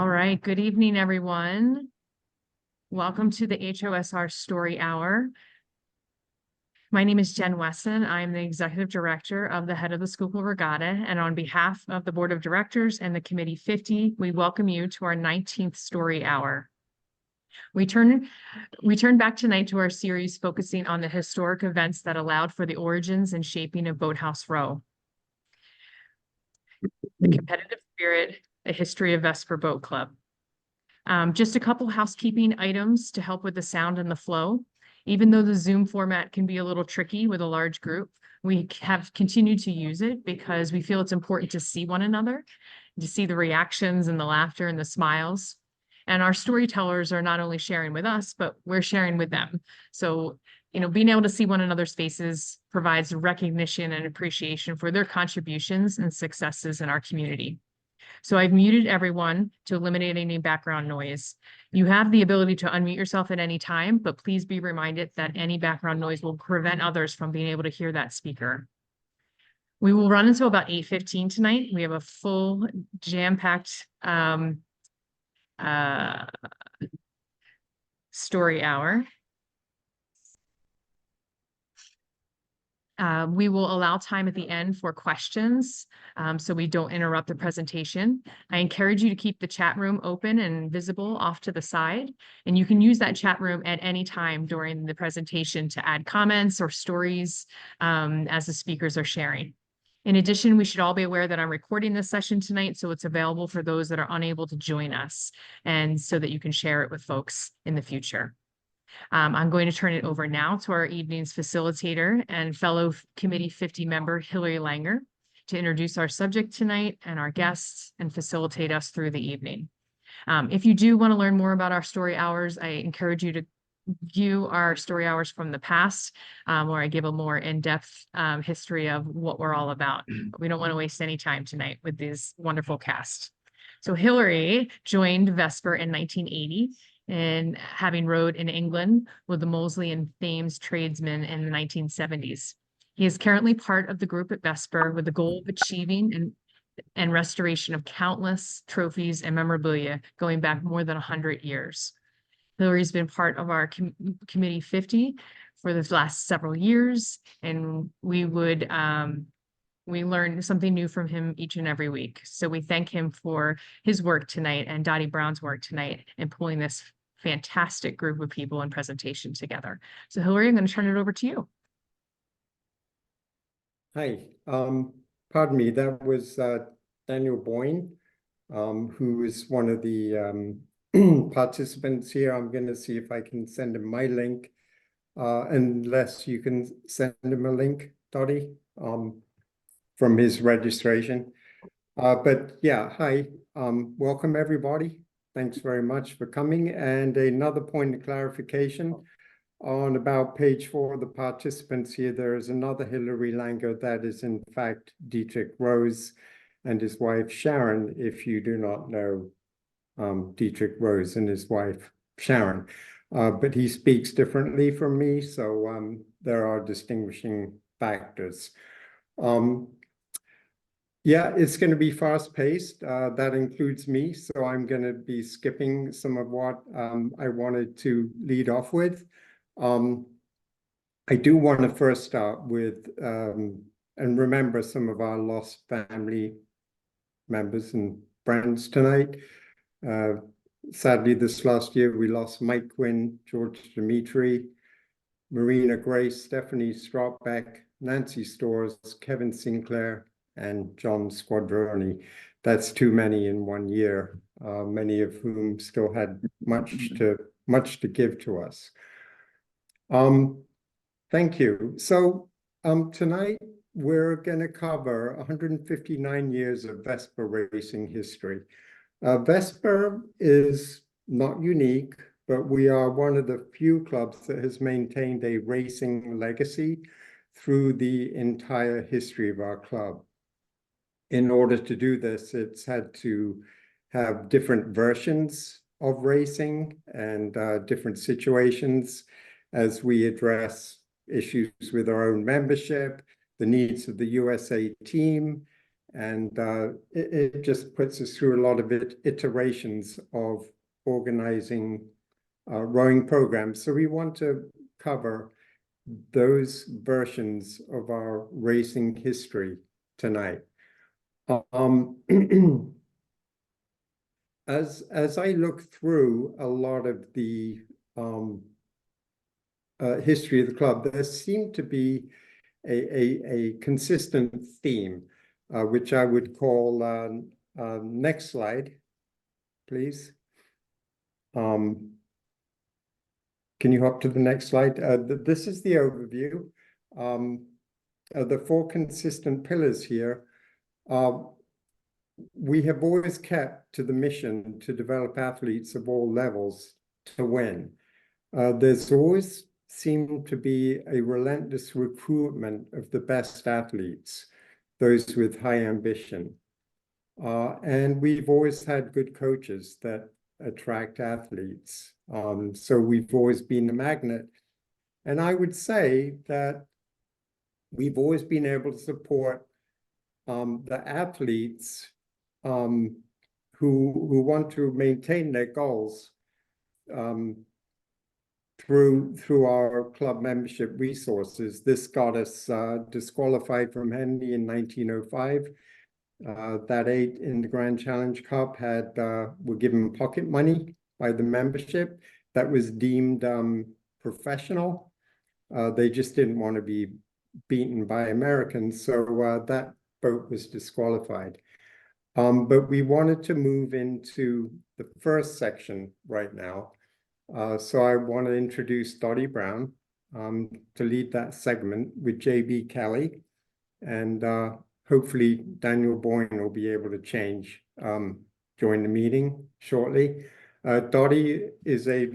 All right, good evening, everyone. Welcome to the HOSR Story Hour. My name is Jen Wesson. I'm the Executive Director of the Head of the Schuylkill Regatta, and on behalf of the Board of Directors and the Committee 50, we welcome you to our 19th Story Hour. We turn back tonight to our series focusing on the historic events that allowed for the origins and shaping of Boathouse Row. The competitive spirit, a history of Vesper Boat Club. Just a couple housekeeping items to help with the sound and the flow. Even though the Zoom format can be a little tricky with a large group, we have continued to use it because we feel it's important to see one another, to see the reactions and the laughter and the smiles. And our storytellers are not only sharing with us, but we're sharing with them. So, being able to see one another's faces provides recognition and appreciation for their contributions and successes in our community. So I've muted everyone to eliminate any background noise. You have the ability to unmute yourself at any time, but please be reminded that any background noise will prevent others from being able to hear that speaker. We will run until about 8:15 tonight. We have a full jam-packed story hour. We will allow time at the end for questions, so we don't interrupt the presentation. I encourage you to keep the chat room open and visible off to the side, and you can use that chat room at any time during the presentation to add comments or stories as the speakers are sharing. In addition, we should all be aware that I'm recording this session tonight, so it's available for those that are unable to join us, and so that you can share it with folks in the future. I'm going to turn it over now to our evening's facilitator and fellow Committee 50 member, Hilary Langer, to introduce our subject tonight and our guests and facilitate us through the evening. If you do want to learn more about our story hours, I encourage you to view our story hours from the past, where I give a more in-depth history of what we're all about. But we don't want to waste any time tonight with this wonderful cast. So Hilary joined Vesper in 1980. And having rowed in England with the Moseley and Thames tradesmen in the 1970s. He is currently part of the group at Vesper with the goal of achieving and restoration of countless trophies and memorabilia going back more than 100 years. Hilary's been part of our Committee 50 for the last several years, and we learn something new from him each and every week. So we thank him for his work tonight and Dotty Brown's work tonight in pulling this fantastic group of people and presentation together. So Hilary, I'm going to turn it over to you. Hi, pardon me, that was Daniel Boyne, who is one of the participants here. I'm going to see if I can send him my link, unless you can send him a link, Dotty, from his registration. But yeah, hi, welcome everybody. Thanks very much for coming. And another point of clarification, on about page 4 of the participants here, there is another Hilary Langer that is in fact Dietrich Rose and his wife Sharon, if you do not know Dietrich Rose and his wife Sharon. But he speaks differently from me, so there are distinguishing factors. Yeah, it's going to be fast-paced. That includes me, so I'm going to be skipping some of what I wanted to lead off with. I do want to first start with and remember some of our lost family members and friends tonight. Sadly, this last year, we lost Mike Quinn, George Dimitri, Marina Grace, Stephanie Strotbeck, Nancy Storrs, Kevin Sinclair, and John Squadroni. That's too many in 1 year, many of whom still had much to give to us. Thank you. So tonight we're going to cover 159 years of Vesper racing history. Vesper is not unique, but we are one of the few clubs that has maintained a racing legacy through the entire history of our club. In order to do this, it's had to have different versions of racing and different situations as we address issues with our own membership, the needs of the USA team, And it just puts us through a lot of iterations of organizing rowing programs. So we want to cover those versions of our racing history tonight. As I look through a lot of the history of the club, there seemed to be a consistent theme, which I would call, next slide, please. Can you hop to the next slide? This is the overview. The four consistent pillars here. We have always kept to the mission to develop athletes of all levels to win. There's always seemed to be a relentless recruitment of the best athletes, those with high ambition. And we've always had good coaches that attract athletes. So we've always been a magnet. And I would say that we've always been able to support the athletes who want to maintain their goals through our club membership resources. This got us disqualified from Henley in 1905. That 8 in the Grand Challenge Cup were given pocket money by the membership that was deemed professional. They just didn't want to be beaten by Americans, so that boat was disqualified. But we wanted to move into the first section right now. So I want to introduce Dotty Brown to lead that segment with JB Kelly, and hopefully Daniel Boyne will be able to join the meeting shortly. Dotty is a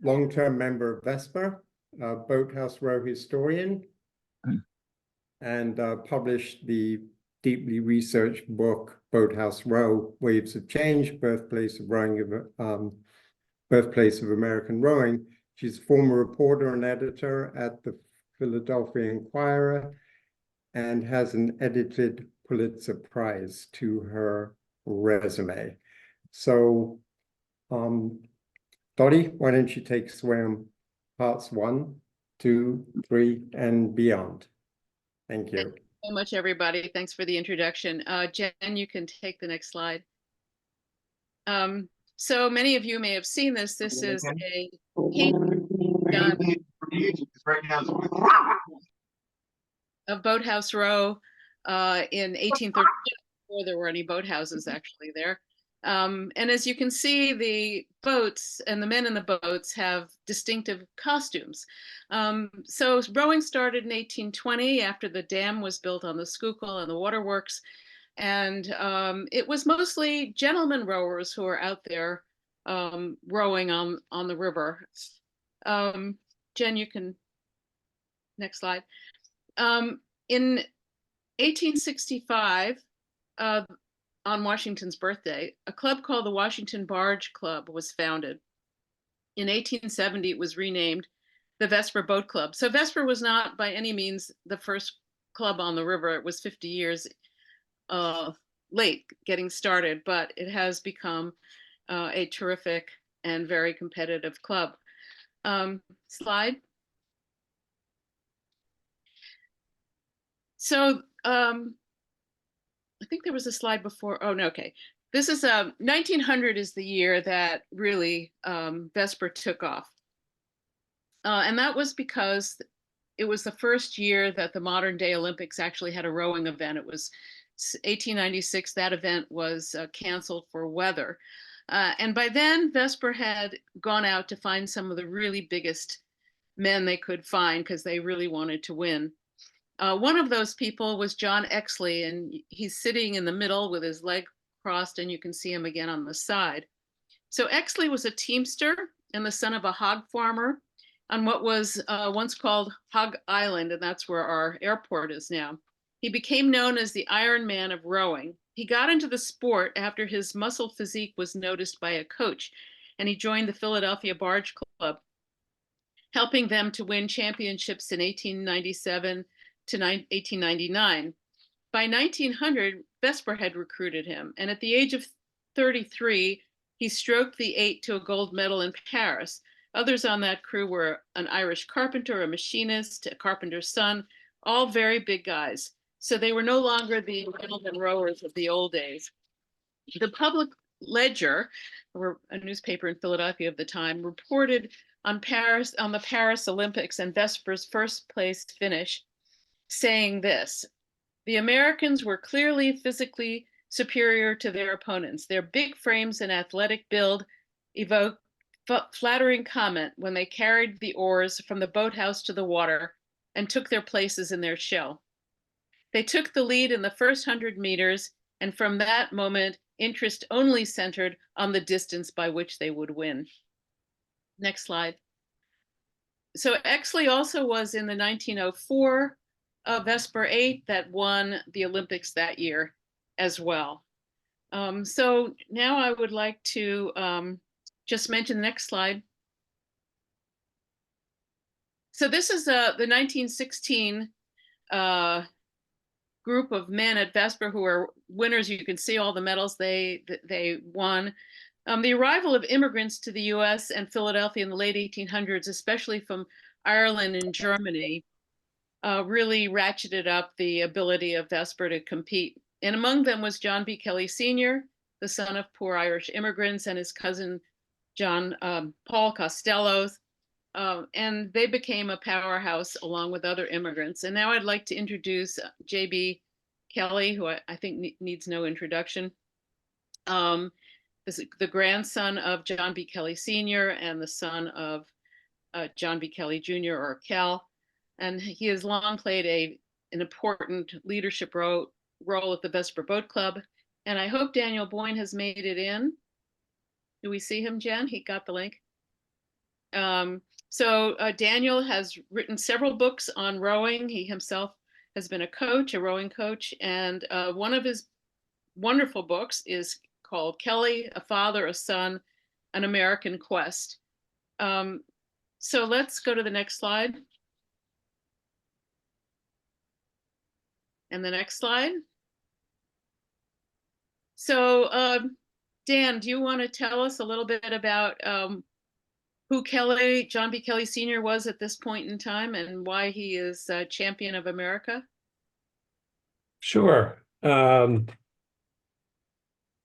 long-term member of Vesper, Boathouse Row historian, and published the deeply researched book, Boathouse Row, Waves of Change, Birthplace of American Rowing. She's a former reporter and editor at the Philadelphia Inquirer and has an edited Pulitzer Prize to her resume. So, Dotty, why don't you take us away parts 1, 2, 3, and beyond. Thank you. Thank you so much, everybody. Thanks for the introduction. Jen, you can take the next slide. So many of you may have seen this. This is a painting done of Boathouse Row in 1830, before there were any boathouses actually there. And as you can see, the boats and the men in the boats have distinctive costumes. So rowing started in 1820 after the dam was built on the Schuylkill and the waterworks. And it was mostly gentlemen rowers who were out there rowing on the river. Jen, you can, next slide. In 1865, on Washington's birthday, a club called the Washington Barge Club was founded. In 1870, it was renamed the Vesper Boat Club. So Vesper was not by any means the first club on the river. It was 50 years late getting started, but it has become a terrific and very competitive club. Slide. So I think there was a slide before. Oh, no, okay. This is 1900 is the year that really Vesper took off. And that was because it was the first year that the modern day Olympics actually had a rowing event. It was 1896. That event was canceled for weather. And by then, Vesper had gone out to find some of the really biggest men they could find because they really wanted to win. One of those people was John Exley, and he's sitting in the middle with his leg crossed, and you can see him again on the side. So Exley was a teamster and the son of a hog farmer on what was once called Hog Island, and that's where our airport is now. He became known as the Iron Man of rowing. He got into the sport after his muscle physique was noticed by a coach, and he joined the Philadelphia Barge Club, helping them to win championships in 1897 to 1899. By 1900, Vesper had recruited him. And at the age of 33, he stroked the 8 to a gold medal in Paris. Others on that crew were an Irish carpenter, a machinist, a carpenter's son, all very big guys. So they were no longer the gentlemen rowers of the old days. The Public Ledger, or a newspaper in Philadelphia of the time, reported on the Paris Olympics and Vesper's first place finish, saying this: the Americans were clearly physically superior to their opponents. Their big frames and athletic build evoked flattering comment when they carried the oars from the boathouse to the water and took their places in their show. They took the lead in the first 100 meters, and from that moment, interest only centered on the distance by which they would win. Next slide. So Exley also was in the 1904 Vesper 8 that won the Olympics that year as well. So now I would like to just mention the next slide. So this is the 1916 group of men at Vesper who are winners. You can see all the medals they won. The arrival of immigrants to the US and Philadelphia in the late 1800s, especially from Ireland and Germany, really ratcheted up the ability of Vesper to compete. And among them was John B. Kelly Sr., the son of poor Irish immigrants, and his cousin John Paul Costello. And they became a powerhouse along with other immigrants. And now I'd like to introduce J.B. Kelly, who I think needs no introduction. This is the grandson of John B. Kelly Sr. and the son of John B. Kelly Jr. or Kell. And he has long played an important leadership role at the Vesper Boat Club. And I hope Daniel Boyne has made it in. Do we see him, Jen? He got the link. So Daniel has written several books on rowing. He himself has been a rowing coach. And one of his wonderful books is called Kelly, A Father, a Son, An American Quest. So let's go to the next slide. And the next slide. So Dan, do you want to tell us a little bit about who John B. Kelly Sr. was at this point in time and why he is champion of America? Sure.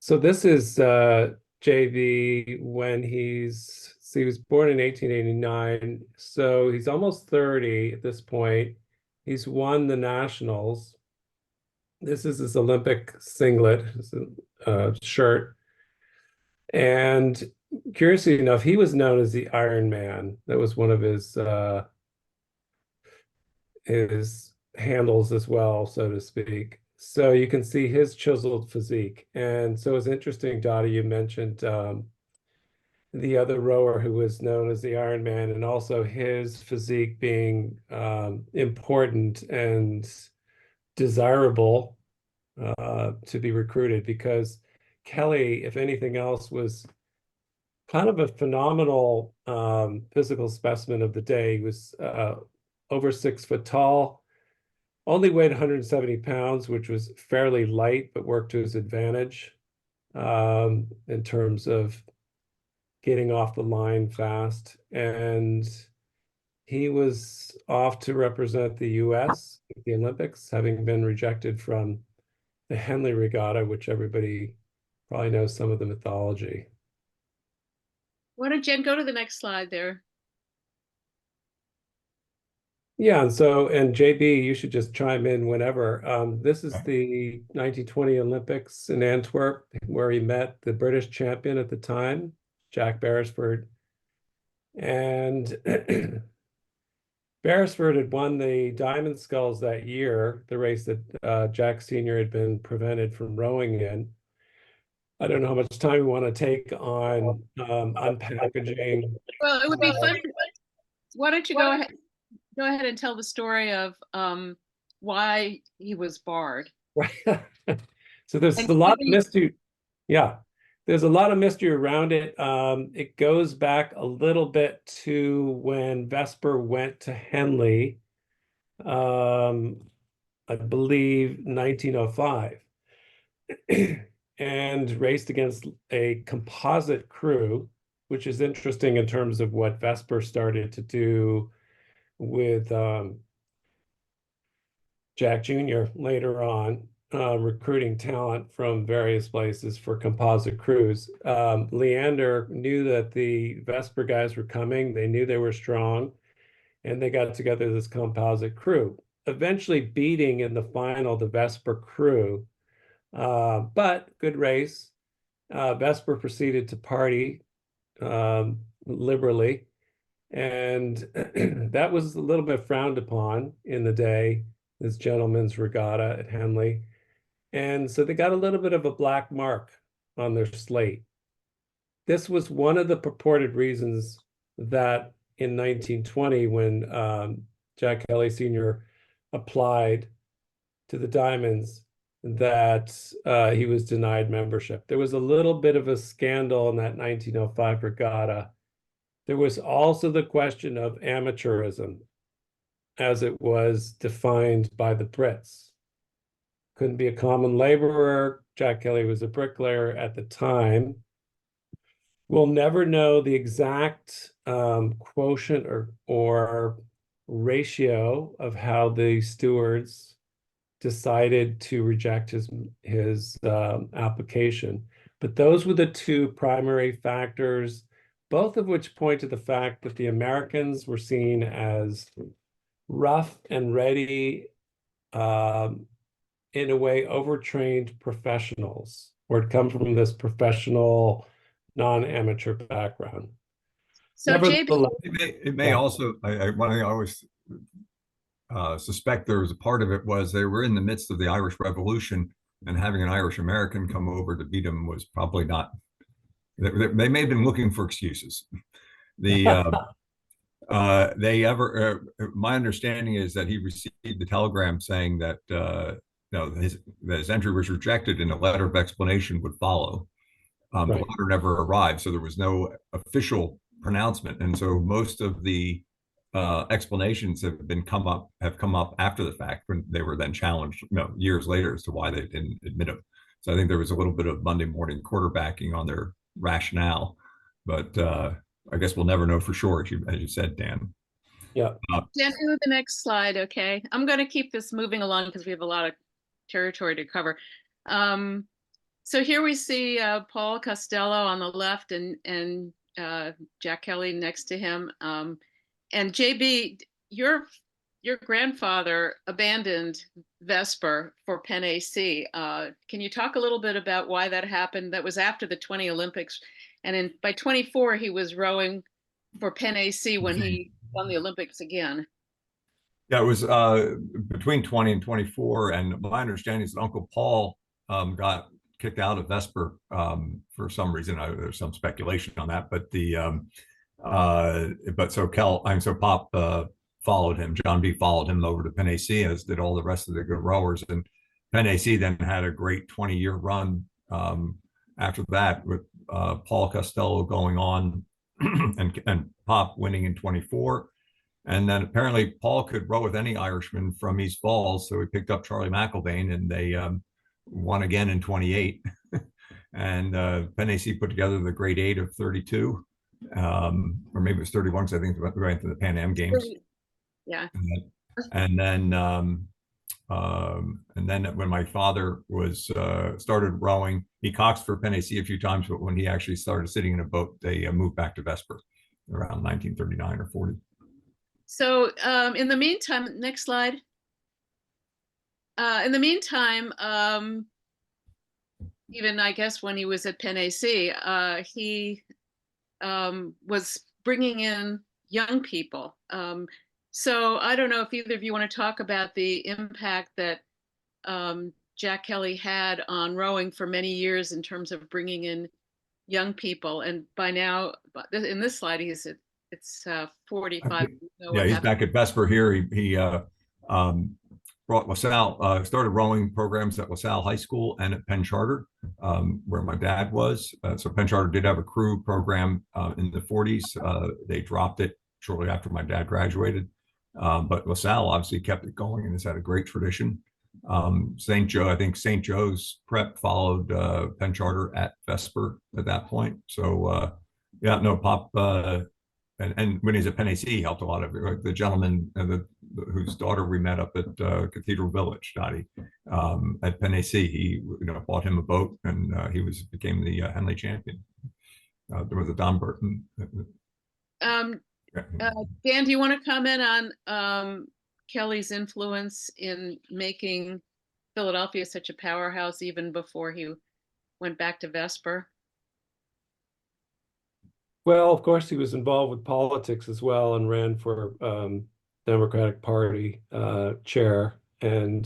So this is JB when he was born in 1889. So he's almost 30 at this point. He's won the nationals. This is his Olympic singlet, his shirt. And curiously enough, he was known as the Iron Man. That was one of his handles as well, so to speak. So you can see his chiseled physique. And so it's interesting, Dotty, you mentioned the other rower who was known as the Iron Man, and also his physique being important and desirable to be recruited, because Kelly, if anything else, was kind of a phenomenal physical specimen of the day. He was over 6 foot tall, only weighed 170 pounds, which was fairly light, but worked to his advantage in terms of getting off the line fast. And he was off to represent the US at the Olympics, having been rejected from the Hingley Regatta, which everybody probably knows some of the mythology. Why don't Jen go to the next slide there? Yeah, and JB, you should just chime in whenever. This is the 1920 Olympics in Antwerp, where he met the British champion at the time, Jack Beresford. And Beresford had won the Diamond Sculls that year, the race that Jack Sr. had been prevented from rowing in. I don't know how much time we want to take on unpackaging. Well, it would be fun. Why don't you go ahead and tell the story of why he was barred. Right. So there's a lot of mystery. Yeah, there's a lot of mystery around it. It goes back a little bit to when Vesper went to Hingley, I believe 1905. and raced against a composite crew, which is interesting in terms of what Vesper started to do with Jack Jr. later on, recruiting talent from various places for composite crews. Leander knew that the Vesper guys were coming. They knew they were strong, and they got together this composite crew, eventually beating in the final the Vesper crew. But good race. Vesper proceeded to party liberally, and that was a little bit frowned upon in the day, this gentleman's regatta at Hingley. And so they got a little bit of a black mark on their slate. This was one of the purported reasons that in 1920, when Jack Kelly Sr. applied to the Diamonds, that he was denied membership. There was a little bit of a scandal in that 1905 regatta. There was also the question of amateurism as it was defined by the Brits. Couldn't be a common laborer. Jack Kelly was a bricklayer at the time. We'll never know the exact quotient or ratio of how the stewards decided to reject his application. But those were the two primary factors, both of which point to the fact that the Americans were seen as rough and ready, in a way, overtrained professionals, or had come from this professional, non-amateur background. So JB, It may also, one thing I always suspect there was a part of it was they were in the midst of the Irish Revolution, and having an Irish American come over to beat them was probably not, they may have been looking for excuses. My understanding is that he received the telegram saying that his entry was rejected and a letter of explanation would follow. The letter never arrived, so there was no official pronouncement, and so most of the explanations have come up after the fact, when they were then challenged, years later, as to why they didn't admit him. So I think there was a little bit of Monday morning quarterbacking on their rationale, but I guess we'll never know for sure, as you said, Dan. Yeah. Dan, do the next slide, okay? I'm going to keep this moving along because we have a lot of territory to cover. So here we see Paul Costello on the left, and Jack Kelly next to him. And JB, your grandfather abandoned Vesper for Penn AC. Can you talk a little bit about why that happened? That was after the 20 Olympics. And by 24, he was rowing for Penn AC when he won the Olympics again. Yeah, it was between 20 and 24. And my understanding is that Uncle Paul got kicked out of Vesper for some reason. There's some speculation on that, but so Pop followed him. John B followed him over to Penn AC, as did all the rest of the good rowers. And Penn AC then had a great 20-year run after that, with Paul Costello going on and Pop winning in 24. And then apparently Paul could row with any Irishman from East Falls, so he picked up Charlie McIlvaine, and they won again in 28. And Penn AC put together the grade 8 of 32, or maybe it was 31, because I think they went to the Pan Am Games. Yeah. And then when my father was started rowing, he coxed for Penn AC a few times, but when he actually started sitting in a boat, they moved back to Vesper around 1939 or 40. So in the meantime, next slide. In the meantime, even I guess when he was at Penn AC, he was bringing in young people. So I don't know if either of you want to talk about the impact that Jack Kelly had on rowing for many years in terms of bringing in young people. And by now, in this slide, it's 45. Yeah, he's back at Vesper here. He brought LaSalle, started rowing programs at LaSalle High School and at Penn Charter, where my dad was. So Penn Charter did have a crew program in the 40s. They dropped it shortly after my dad graduated. But LaSalle obviously kept it going and has had a great tradition. St. Joe, I think St. Joe's prep followed Penn Charter at Vesper at that point. So yeah, no, Pop and when he's at Penn AC, he helped a lot of the gentleman whose daughter we met up at Cathedral Village, Dotty, at Penn AC. He bought him a boat, and he became the Henley champion. There was a Don Burton. Dan, do you want to comment on Kelly's influence in making Philadelphia such a powerhouse even before he went back to Vesper? Well, of course, he was involved with politics as well and ran for Democratic Party chair. And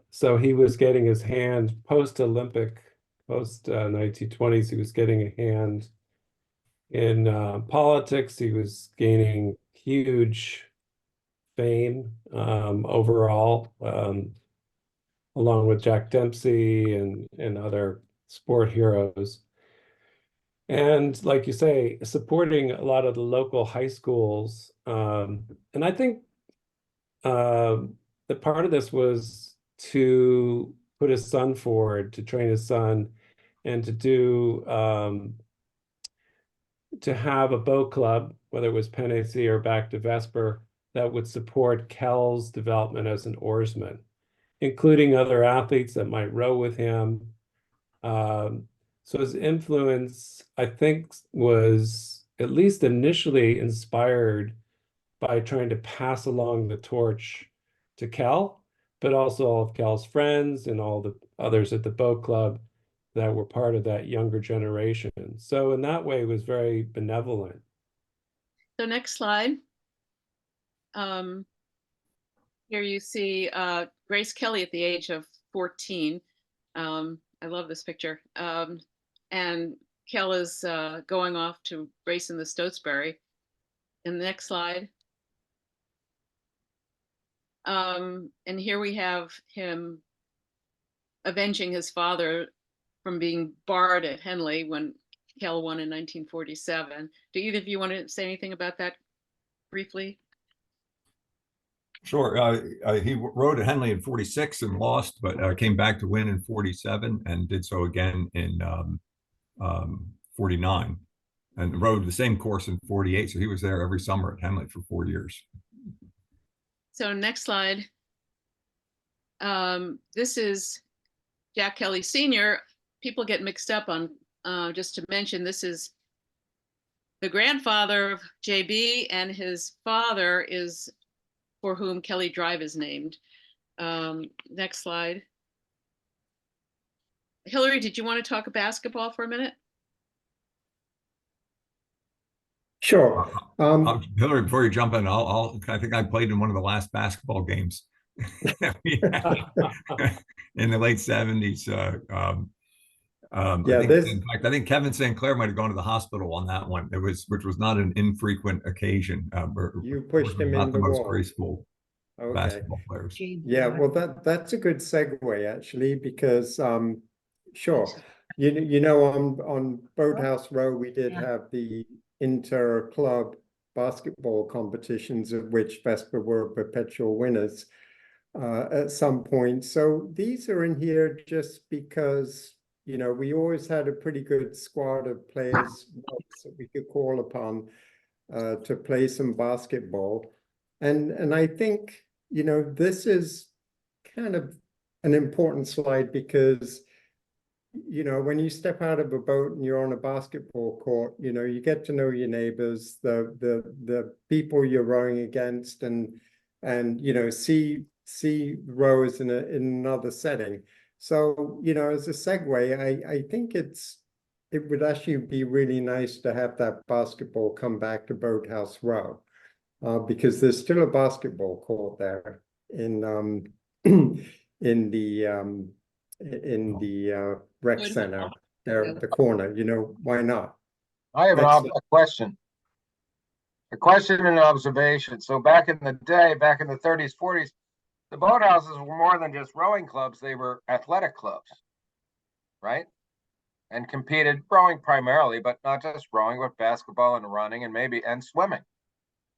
so he was getting his hand post-Olympic, post-1920s, he was getting a hand in politics. He was gaining huge fame overall, along with Jack Dempsey and other sport heroes. And like you say, supporting a lot of the local high schools. And I think that part of this was to put his son forward, to train his son, and to do to have a boat club, whether it was Penn AC or back to Vesper, that would support Kell's development as an oarsman, including other athletes that might row with him. So his influence, I think, was at least initially inspired by trying to pass along the torch to Kell, but also all of Kell's friends and all the others at the boat club that were part of that younger generation. So in that way, it was very benevolent. So next slide. Here you see Grace Kelly at the age of 14. I love this picture. And Kell is going off to race in the Stotesbury. In the next slide. And here we have him avenging his father from being barred at Henley when Kell won in 1947. Do either of you want to say anything about that briefly? Sure. He rode at Henley in 46 and lost, but came back to win in 47 and did so again in 49 and rode the same course in 48. So he was there every summer at Henley for 4 years. So next slide. This is Jack Kelly Sr. People get mixed up on, just to mention, this is the grandfather of JB, and his father is for whom Kelly Drive is named. Next slide. Hilary, did you want to talk basketball for a minute? Sure. Hilary, before you jump in, I think I played in one of the last basketball games in the late 70s. Yeah, in fact, I think Kevin St. Clair might have gone to the hospital on that one. Which was not an infrequent occasion. You pushed him not in the most wall. graceful Okay. basketball players. Yeah, well, that's a good segue actually, because sure, you know, on Boathouse Row we did have the inter-club basketball competitions, of which Vesper were perpetual winners at some point. So these are in here just because, you know, we always had a pretty good squad of players that we could call upon to play some basketball. And I think, you know, this is kind of an important slide because, you know, when you step out of a boat and you're on a basketball court, you know, you get to know your neighbors, the people you're rowing against, and you know, see rowers in another setting. So, you know, as a segue, I think it would actually be really nice to have that basketball come back to Boathouse Row, because there's still a basketball court there in the rec center there at the corner. You know, why not? I have a question. A question and an observation. So back in the day, back in the 30s, 40s, the boathouses were more than just rowing clubs. They were athletic clubs, right? And competed rowing primarily, but not just rowing, but basketball and running and swimming.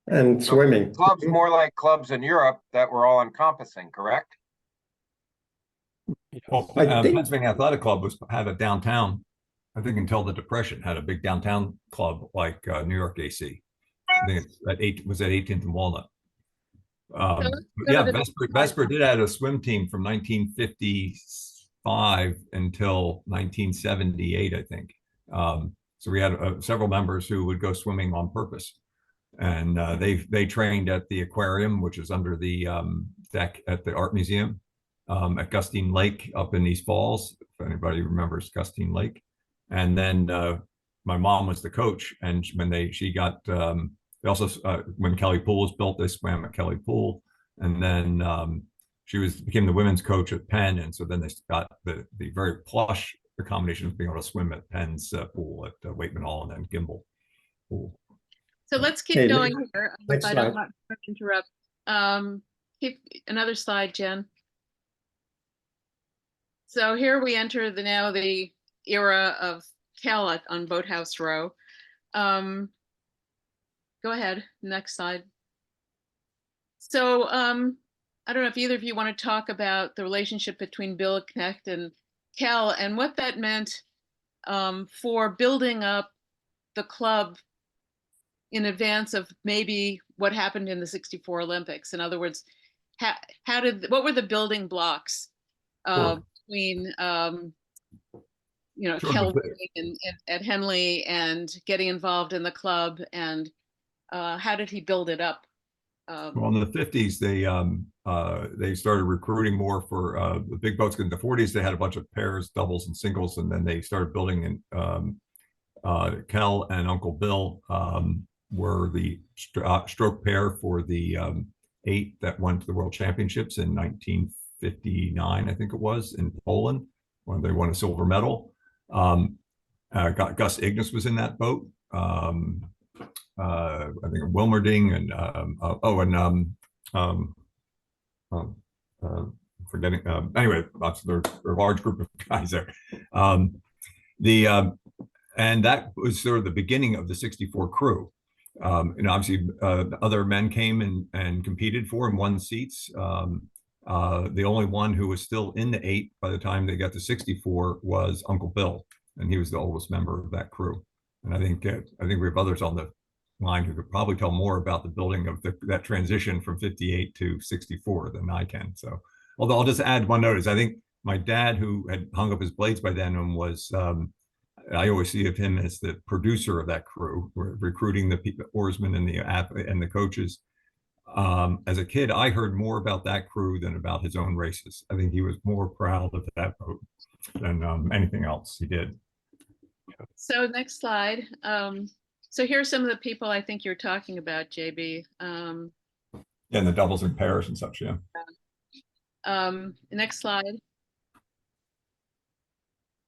And so swimming. Clubs more like clubs in Europe that were all encompassing, correct? Well, I think- Pennsylvania Athletic Club had a downtown, I think until the Depression, had a big downtown club like New York AC. I think it's at 18th and Walnut. let's go Yeah, to the Vesper did have a swim team from 1955 until 1978, I think. So we had several members who would go swimming on purpose, and they trained at the aquarium, which is under the deck at the Art Museum, at Gustine Lake up in East Falls, if anybody remembers Gustine Lake. And then my mom was the coach, and when she got they also when Kelly Pool was built, they swam at Kelly Pool, and then she became the women's coach at Penn, and so then they got the very plush accommodation of being able to swim at Penn's pool at Waitman Hall and then Gimbel Pool. So let's keep Okay, going here. next I don't slide. want to interrupt. Keep another slide, Jen. So here we enter now the era of Kell on Boathouse Row. Go ahead, next slide. So I don't know if either of you want to talk about the relationship between Bill Knecht and Kell and what that meant for building up the club in advance of maybe what happened in the '64 Olympics. In other words, what were the building blocks between Sure, Kell and at Hingley and getting involved in the club, and how did he build it up? Well, in the 50s, they started recruiting more for the big boats. In the 40s, they had a bunch of pairs, doubles, and singles, and then they started building in Kell and Uncle Bill were the stroke pair for the 8 that went to the World Championships in 1959, I think it was, in Poland, when they won a silver medal. Gus Ignis was in that boat. I think Wilmerding and forgetting. Anyway, they're a large group of guys there. And that was sort of the beginning of the '64 crew. And obviously, other men came and competed for and won seats. The only one who was still in the 8 by the time they got to '64 was Uncle Bill, and he was the oldest member of that crew. And I think we have others on the line who could probably tell more about the building of that transition from 58 to '64 than I can. So, although I'll just add one notice, I think my dad, who had hung up his blades by then and was, I always see of him as the producer of that crew, recruiting the oarsmen and the coaches. As a kid, I heard more about that crew than about his own races. I think he was more proud of that boat than anything else he did. So next slide. So here are some of the people I think you're talking about, JB. And the doubles and pairs and such, yeah. Next slide.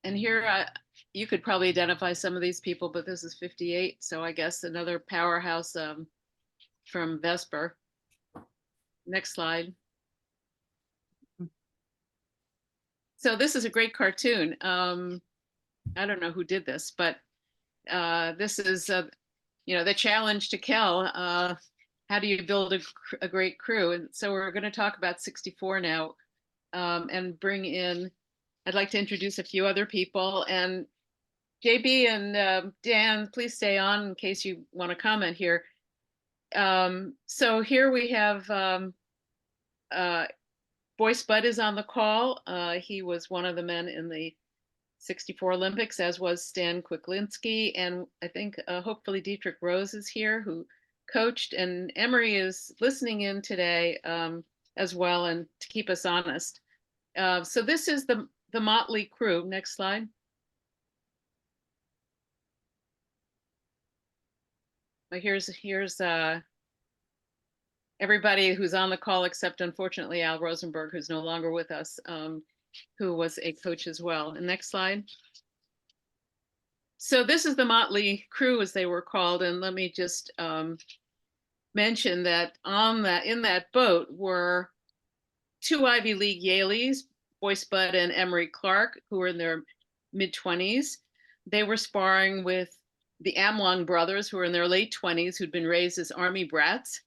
And here you could probably identify some of these people, but this is 58. So I guess another powerhouse from Vesper. Next slide. So this is a great cartoon. I don't know who did this, but this is the challenge to Kell. How do you build a great crew? And so we're going to talk about '64 now, and bring in. I'd like to introduce a few other people, and JB and Dan, please stay on in case you want to comment here. So here we have Boyce Budd is on the call. He was one of the men in the '64 Olympics, as was Stan Cwiklinski, and I think hopefully Dietrich Rose is here, who coached, and Emery is listening in today as well, and to keep us honest. So this is the motley crew. Next slide. Here's everybody who's on the call, except unfortunately Al Rosenberg, who's no longer with us, who was a coach as well. And next slide. So this is the motley crew, as they were called, and let me just mention that in that boat were 2 Ivy League Yaleys, Boyce Budd and Emery Clark, who were in their mid-20s. They were sparring with the Amlong brothers, who were in their late 20s, who'd been raised as Army brats.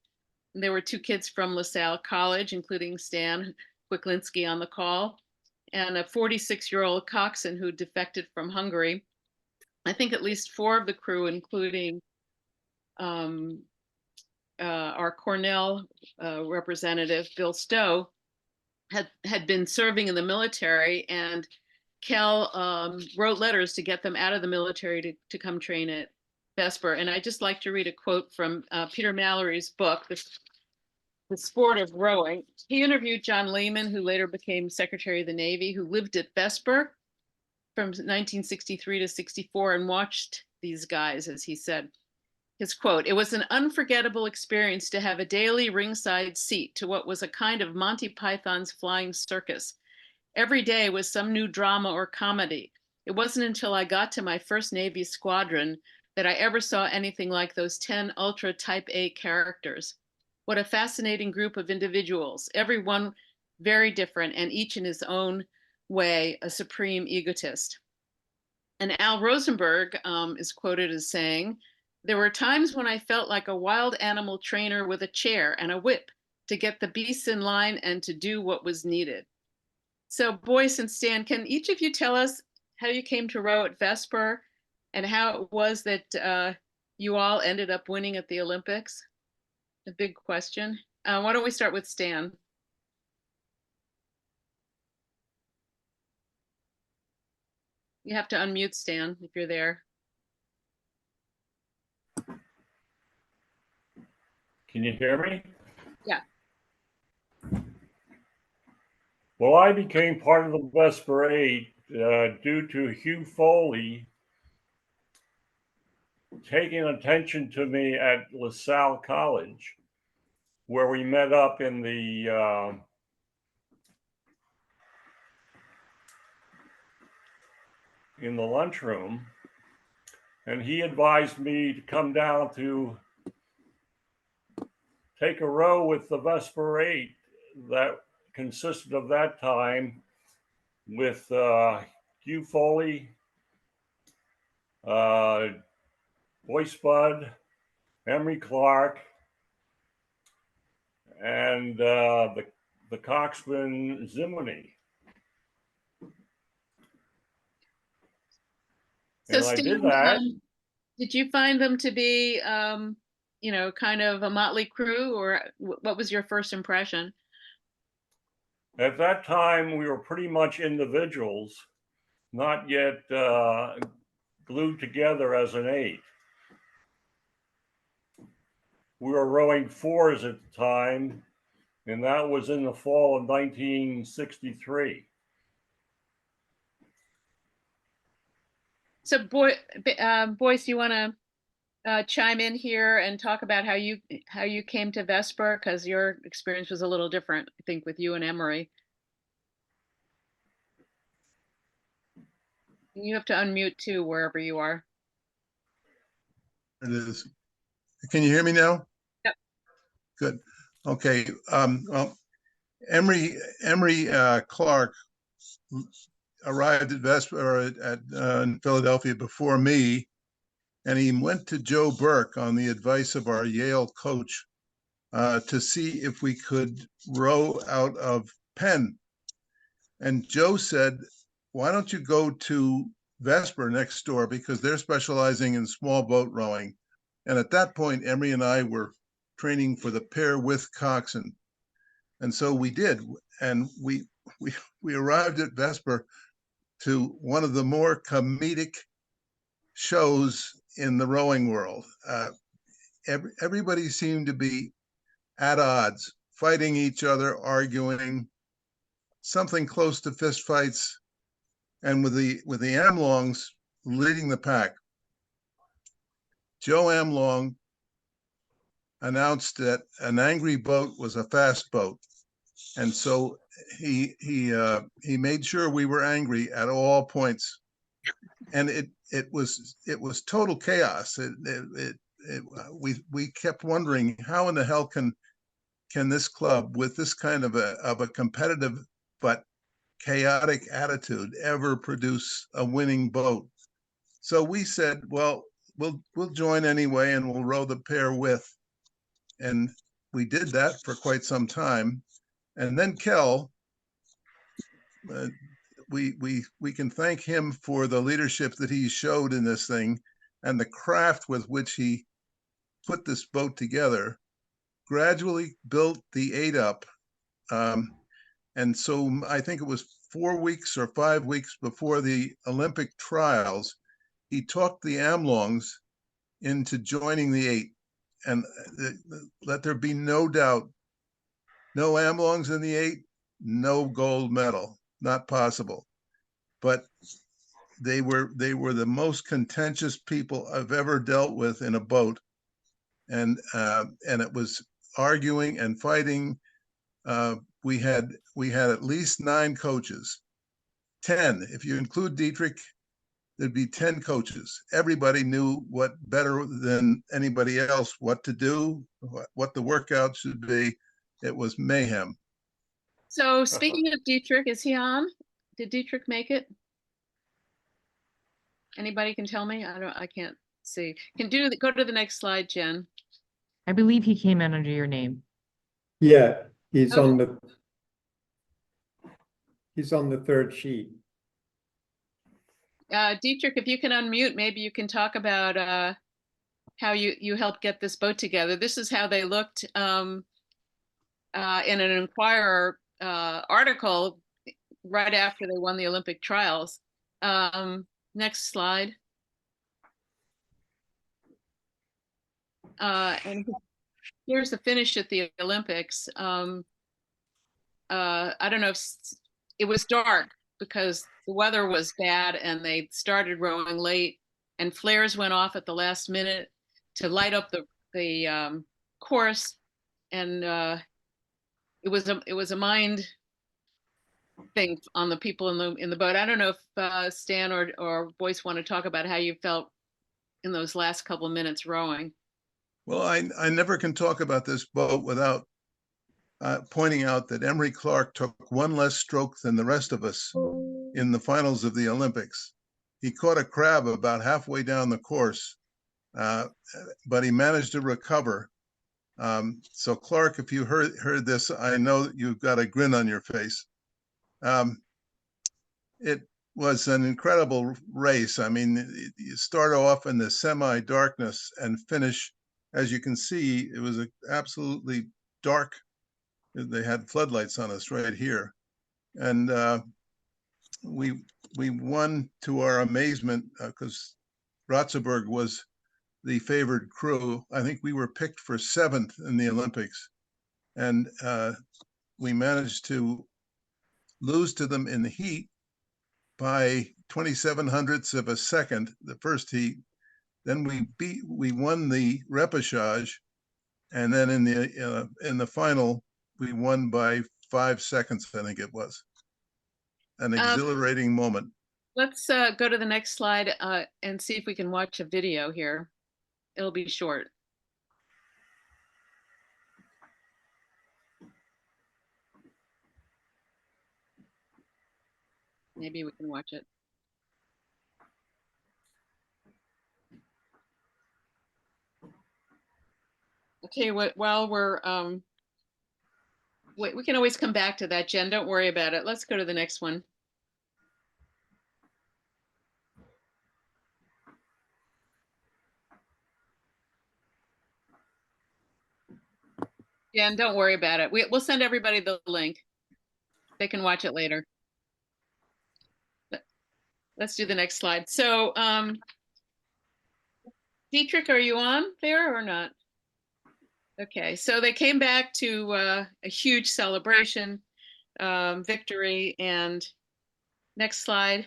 And there were 2 kids from LaSalle College, including Stan Cwiklinski on the call. and a 46-year-old coxswain who defected from Hungary. I think at least 4 of the crew, including our Cornell representative, Bill Stowe, had been serving in the military, and Kell wrote letters to get them out of the military to come train at Vesper. And I just like to read a quote from Peter Mallory's book, The Sport of Rowing. He interviewed John Lehman, who later became Secretary of the Navy, who lived at Vesper from 1963 to 64 and watched these guys, as he said. His quote, "It was an unforgettable experience to have a daily ringside seat to what was a kind of Monty Python's flying circus. Every day was some new drama or comedy. It wasn't until I got to my first Navy squadron that I ever saw anything like those 10 ultra type A characters. What a fascinating group of individuals, everyone very different and each in his own way a supreme egotist." And Al Rosenberg is quoted as saying, "There were times when I felt like a wild animal trainer with a chair and a whip to get the beasts in line and to do what was needed." So Boyce and Stan, can each of you tell us how you came to row at Vesper and how it was that you all ended up winning at the Olympics? A big question. Why don't we start with Stan? You have to unmute Stan if you're there. Can you hear me? Yeah. Well, I became part of the Vesper 8 due to Hugh Foley taking attention to me at LaSalle College, where we met up in the lunchroom, and he advised me to come down to take a row with the Vesper 8 that consisted of that time with Hugh Foley, Boyce Bud, Emery Clark, and the coxswain Zimony. So And I Stan, did that. did you find them to be, you know, kind of a motley crew, or what was your first impression? At that time, we were pretty much individuals, not yet glued together as an 8. We were rowing 4s at the time, and that was in the fall of 1963. So Boyce, you want to chime in here and talk about how you came to Vesper, because your experience was a little different, I think, with you and Emery. You have to unmute too, wherever you are. It is. Can you hear me now? Yep. Good. Okay. Well, Emery Clark arrived at Vesper or in Philadelphia before me, and he went to Joe Burke on the advice of our Yale coach to see if we could row out of Penn. And Joe said, "Why don't you go to Vesper next door, because they're specializing in small boat rowing." And at that point, Emery and I were training for the pair with coxswain. And so we did. And we arrived at Vesper to one of the more comedic shows in the rowing world. Everybody seemed to be at odds, fighting each other, arguing, something close to fistfights, and with the Amlongs leading the pack. Joe Amlong announced that an angry boat was a fast boat, and so he made sure we were angry at all points, and it was total chaos. We kept wondering, how in the hell can this club, with this kind of a competitive but chaotic attitude, ever produce a winning boat? So we said, well, we'll join anyway, and we'll row the pair with. And we did that for quite some time. And then Kell we can thank him for the leadership that he showed in this thing and the craft with which he put this boat together, gradually built the 8 up. And so I think it was 4 weeks or 5 weeks before the Olympic trials, he talked the Amlongs into joining the 8. And let there be no doubt, no Amlongs in the 8, no gold medal, not possible. But they were the most contentious people I've ever dealt with in a boat, and it was arguing and fighting. We had at least 9 coaches, 10 if you include Dietrich. There'd be 10 coaches. Everybody knew what better than anybody else what to do, what the workout should be. It was mayhem. So speaking of Dietrich, is he on? Did Dietrich make it? Anybody can tell me? I can't see. Go to the next slide, Jen. I believe he came in under your name. Yeah, he's Okay. on the 3rd sheet. Dietrich, if you can unmute, maybe you can talk about how you helped get this boat together. This is how they looked in an Inquirer article right after they won the Olympic trials. Next slide. And here's the finish at the Olympics. I don't know if it was dark because the weather was bad and they started rowing late, and flares went off at the last minute to light up the course, and it was a mind thing on the people in the boat. I don't know if Stan or Boyce want to talk about how you felt in those last couple of minutes rowing. Well, I never can talk about this boat without pointing out that Emery Clark took 1 less stroke than the rest of us in the finals of the Olympics. He caught a crab about halfway down the course, but he managed to recover. So Clark, if you heard this, I know that you've got a grin on your face. It was an incredible race. I mean, you start off in the semi-darkness and finish, as you can see, it was absolutely dark. They had floodlights on us right here. And we won to our amazement because Ratzeburg was the favored crew. I think we were picked for 7th in the Olympics. And we managed to lose to them in the heat by 27/100ths of a second, the first heat. Then we won the repechage, and then in the final we won by 5 seconds. I think it was an exhilarating moment. Let's go to the next slide and see if we can watch a video here. It'll be short. Maybe we can watch it. Okay, while we're wait, we can always come back to that, Jen. Don't worry about it. Let's go to the next one. Jen, don't worry about it. We'll send everybody the link. They can watch it later. Let's do the next slide. So, Dietrich, are you on there or not? Okay, so they came back to a huge celebration, victory, and next slide.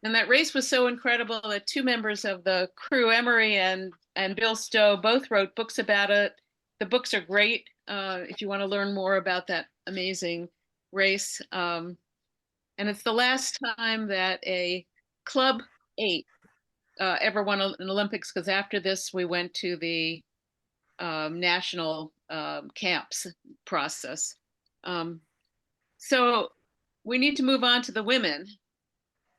And that race was so incredible that 2 members of the crew, Emery and Bill Stowe, both wrote books about it. The books are great if you want to learn more about that amazing race. And it's the last time that a Club 8 ever won an Olympics, because after this we went to the national camps process. So we need to move on to the women.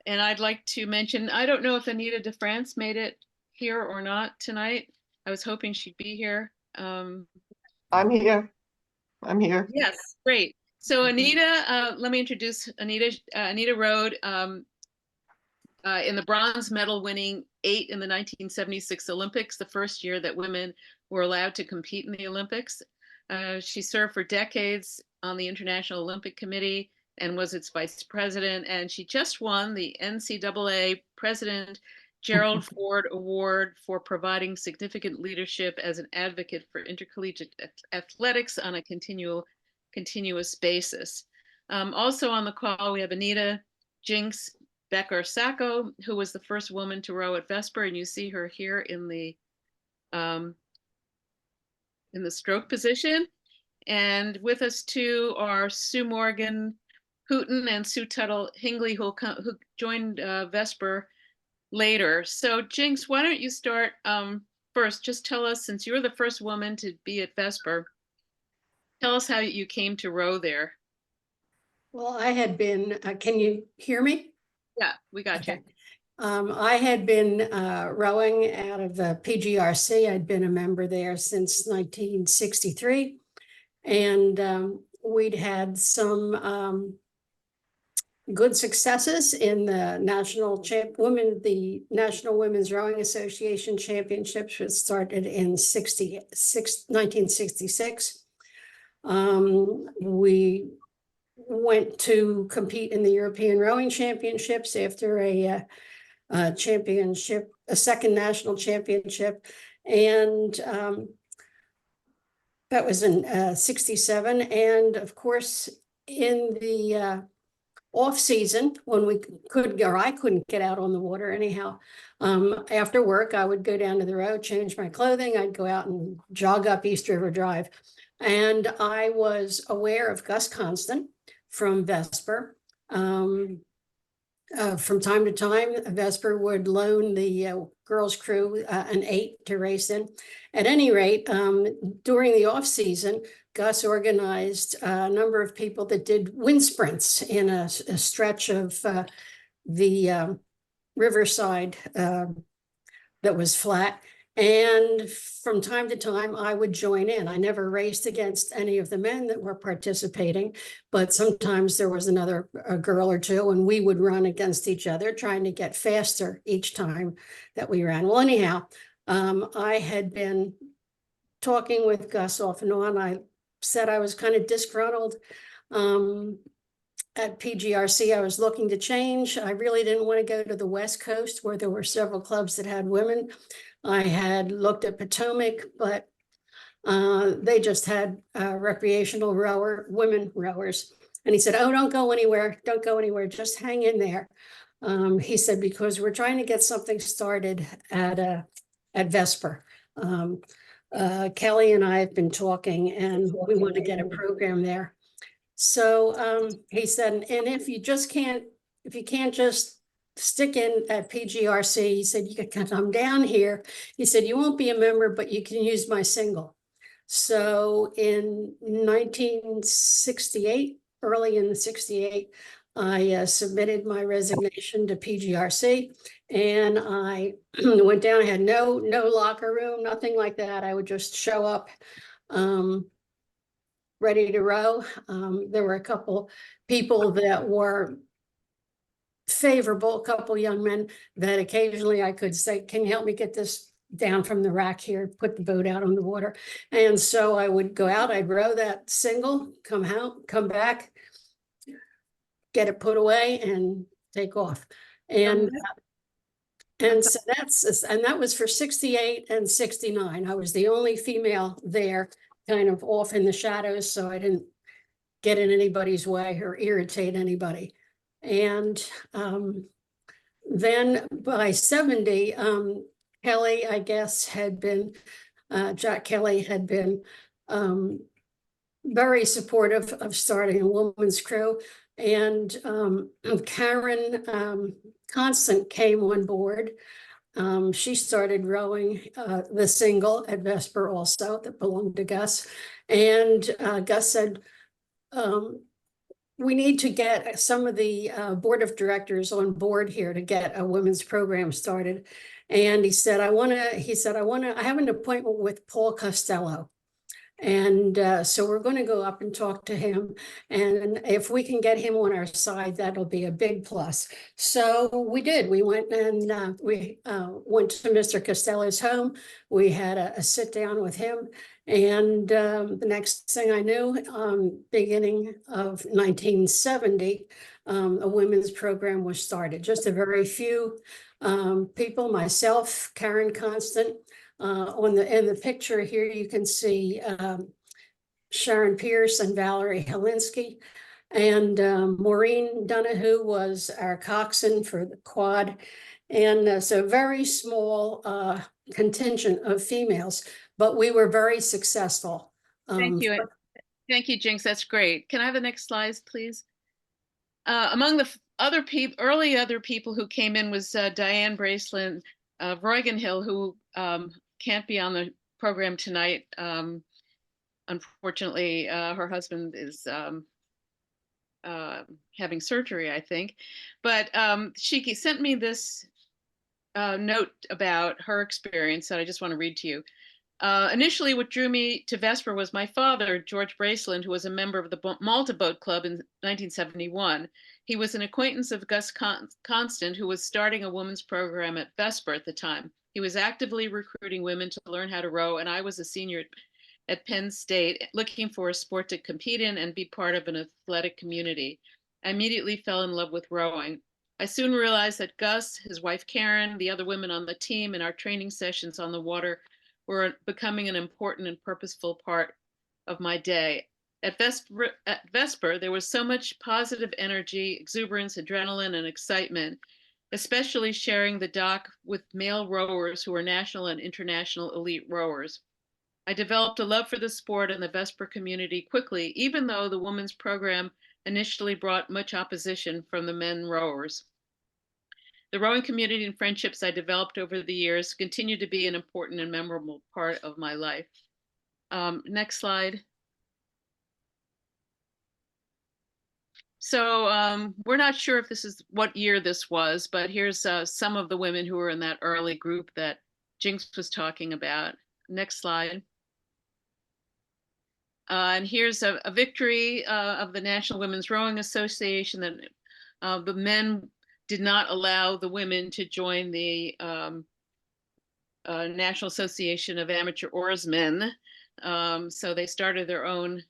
And I'd like to mention, I don't know if Anita DeFrantz made it here or not tonight. I was hoping she'd be here. I'm here. I'm here. Yes, great. So Anita, let me introduce Anita. Anita rode in the bronze medal winning 8 in the 1976 Olympics, the first year that women were allowed to compete in the Olympics. She served for decades on the International Olympic Committee and was its vice president. And she just won the NCAA President Gerald Ford Award for providing significant leadership as an advocate for intercollegiate athletics on a continuous basis. Also on the call, we have Anita, Jinx, Becker Sacco, who was the first woman to row at Vesper, and you see her here in the stroke position. And with us too are Sue Morgan, Hooten, and Sue Tuttle Hingley, who joined Vesper later. So Jinx, why don't you start first? Just tell us, since you were the first woman to be at Vesper, tell us how you came to row there. Well, I had been, can you hear me? Yeah, we got you. I had been rowing out of the PGRC. I'd been a member there since 1963. And we'd had some good successes in the National Women's Rowing Association Championships, which started in 1966. We went to compete in the European Rowing Championships after a second national championship. And that was in 67. And of course, in the off season, when we could, or I couldn't get out on the water anyhow, after work, I would go down to the road, change my clothing. I'd go out and jog up East River Drive. And I was aware of Gus Constant from Vesper. From time to time, Vesper would loan the girls' crew an 8 to race in. At any rate, during the off season, Gus organized a number of people that did wind sprints in a stretch of the riverside that was flat. And from time to time, I would join in. I never raced against any of the men that were participating, but sometimes there was a girl or two, and we would run against each other, trying to get faster each time that we ran. Well, anyhow, I had been talking with Gus off and on. I said I was kind of disgruntled at PGRC. I was looking to change. I really didn't want to go to the West Coast, where there were several clubs that had women. I had looked at Potomac, but they just had recreational women rowers. And he said, "Oh, don't go anywhere. Don't go anywhere. Just hang in there." He said, because we're trying to get something started at Vesper. Kelly and I have been talking, and we want to get a program there. So he said, and if you can't just stick in at PGRC, he said, you can come down here. He said, you won't be a member, but you can use my single. So in 1968, early in 68, I submitted my resignation to PGRC, and I went down. I had no locker room, nothing like that. I would just show up ready to row. There were a couple people that were favorable, a couple young men that occasionally I could say, "Can you help me get this down from the rack here, put the boat out on the water?" And so I would go out, I'd row that single, come out, come back, get it put away, and take off. And so that was for 68 and 69. I was the only female there, kind of off in the shadows, so I didn't get in anybody's way or irritate anybody. And then by 70, Kelly, I guess, Jack Kelly had been very supportive of starting a women's crew. And Karen Constant came on board. She started rowing the single at Vesper also, that belonged to Gus. And Gus said, we need to get some of the board of directors on board here to get a women's program started. And he said, I have an appointment with Paul Costello. And so we're going to go up and talk to him. And if we can get him on our side, that'll be a big plus. So we did. We went and we went to Mr. Costello's home. We had a sit down with him. And the next thing I knew, beginning of 1970, a women's program was started. Just a very few people, myself, Karen Constant. In the picture here, you can see Sharon Pierce and Valerie Holinsky. And Maureen Donahue was our coxswain for the quad. And so very small contingent of females, but we were very successful. Thank you. Thank you, Jinx. That's great. Can I have the next slides, please? Among the other people who came in was Diane Braceland of Roigenhill, who can't be on the program tonight. Unfortunately, her husband is having surgery, I think. But she sent me this note about her experience that I just want to read to you. Initially, what drew me to Vesper was my father, George Braceland, who was a member of the Malta Boat Club in 1971. He was an acquaintance of Gus Constant, who was starting a women's program at Vesper at the time. He was actively recruiting women to learn how to row, and I was a senior at Penn State, looking for a sport to compete in and be part of an athletic community. I immediately fell in love with rowing. I soon realized that Gus, his wife Karen, the other women on the team, and our training sessions on the water were becoming an important and purposeful part of my day. At Vesper, there was so much positive energy, exuberance, adrenaline, and excitement, especially sharing the dock with male rowers who were national and international elite rowers. I developed a love for the sport and the Vesper community quickly, even though the women's program initially brought much opposition from the men rowers. The rowing community and friendships I developed over the years continue to be an important and memorable part of my life. Next slide. So we're not sure if this is what year this was, but here's some of the women who were in that early group that Jinx was talking about. Next slide. And here's a victory of the National Women's Rowing Association that the men did not allow the women to join the National Association of Amateur Oarsmen. So they started their own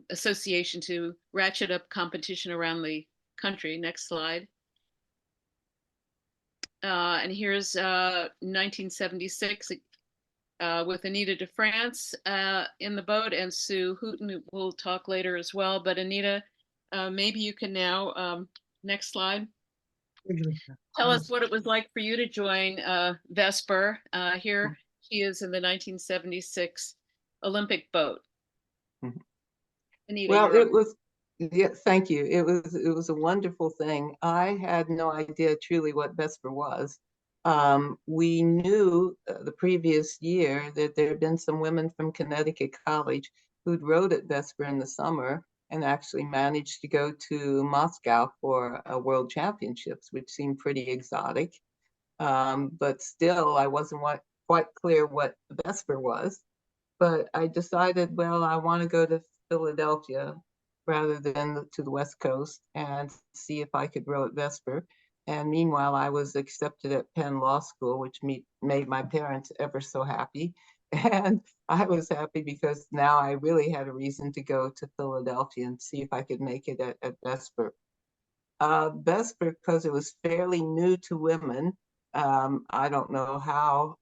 association to ratchet up competition around the country. Next slide. And here's 1976 with Anita DeFrantz in the boat, and Sue Hooten will talk later as well. But Anita, maybe you can now, next slide. Tell us what it was like for you to join Vesper. Here she is in the 1976 Olympic boat. Anita, well, it was, yeah, thank you. It was a wonderful thing. I had no idea truly what Vesper was. We knew the previous year that there had been some women from Connecticut College who'd rowed at Vesper in the summer and actually managed to go to Moscow for world championships, which seemed pretty exotic. But still, I wasn't quite clear what Vesper was. But I decided, well, I want to go to Philadelphia rather than to the West Coast and see if I could row at Vesper. And meanwhile, I was accepted at Penn Law School, which made my parents ever so happy. And I was happy because now I really had a reason to go to Philadelphia and see if I could make it at Vesper. Vesper, because it was fairly new to women. I don't know how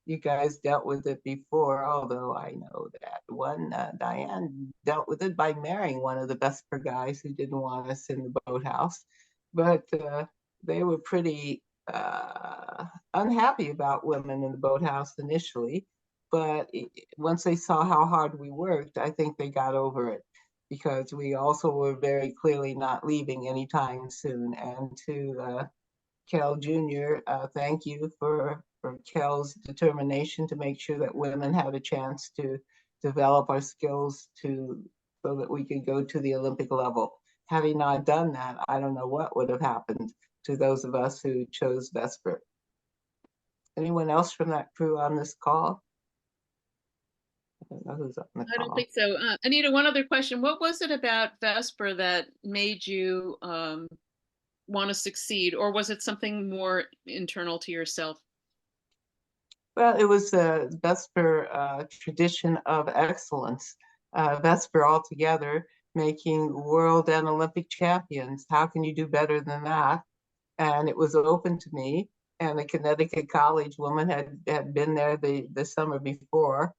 you guys dealt with it before, although I know that one, Diane dealt with it by marrying one of the Vesper guys who didn't want us in the boathouse. But they were pretty unhappy about women in the boathouse initially. But once they saw how hard we worked, I think they got over it, because we also were very clearly not leaving anytime soon. And to Kell Jr., thank you for Kell's determination to make sure that women had a chance to develop our skills so that we could go to the Olympic level. Having not done that, I don't know what would have happened to those of us who chose Vesper. Anyone else from that crew on this call? don't know who's on the I don't call. think so. Anita, one other question. What was it about Vesper that made you want to succeed, or was it something more internal to yourself? Well, it was the Vesper tradition of excellence. Vesper altogether making world and Olympic champions. How can you do better than that? And it was open to me. And the Connecticut College woman had been there the summer before.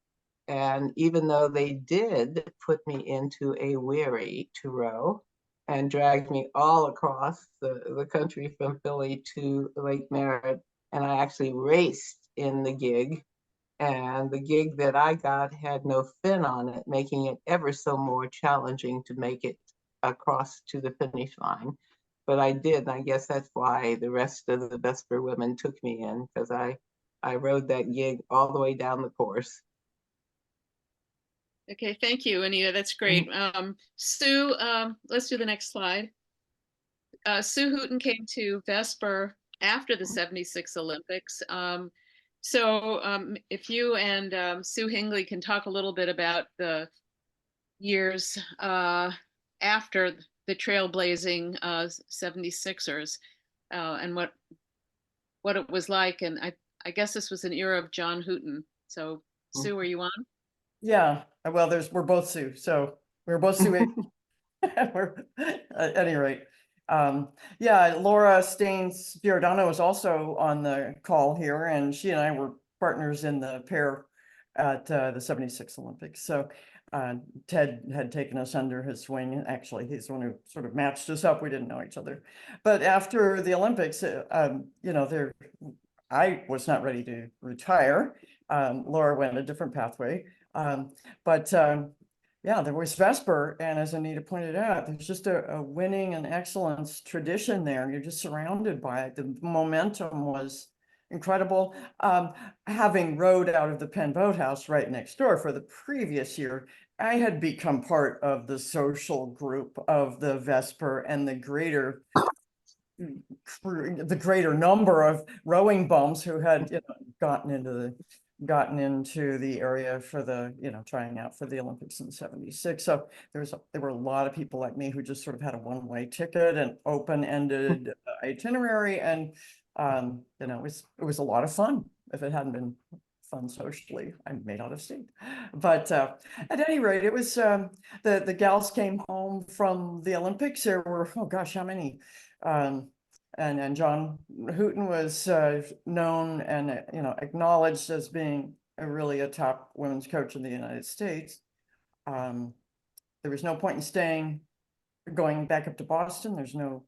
And even though they did put me into a wherry to row and dragged me all across the country from Philly to Lake Merritt, and I actually raced in the gig. And the gig that I got had no fin on it, making it ever so more challenging to make it across to the finish line. But I did, and I guess that's why the rest of the Vesper women took me in, because I rode that gig all the way down the course. Okay, thank you, Anita. That's great. Sue, let's do the next slide. Sue Hooten came to Vesper after the '76 Olympics. If you and Sue Hingley can talk a little bit about the years after the trailblazing 76ers and what it was like. And I guess this was an era of John Hooten. So Sue, are you on? Yeah, well, we're both Sue, so we're both Sue. We're, at any rate, yeah, Laura Staines Giordano is also on the call here, and she and I were partners in the pair at the '76 Olympics. So Ted had taken us under his wing. Actually, he's the one who sort of matched us up. We didn't know each other, but after the Olympics, you know, I was not ready to retire. Laura went a different pathway. Yeah, there was Vesper, and as Anita pointed out, there's just a winning and excellence tradition there. You're just surrounded by it. The momentum was incredible. Having rowed out of the Penn Boathouse right next door for the previous year, I had become part of the social group of the Vesper and the greater number of rowing bums who had, you know, gotten into the area for the, you know, trying out for the Olympics in '76. So there were a lot of people like me who just sort of had a one-way ticket and open-ended itinerary, and you know, it was a lot of fun. If it hadn't been fun socially, I may not have stayed. But at any rate, it was the gals came home from the Olympics. There were, oh gosh, how many? And John Hooten was known and, you know, acknowledged as being really a top women's coach in the United States. There was no point in going back up to Boston. There's no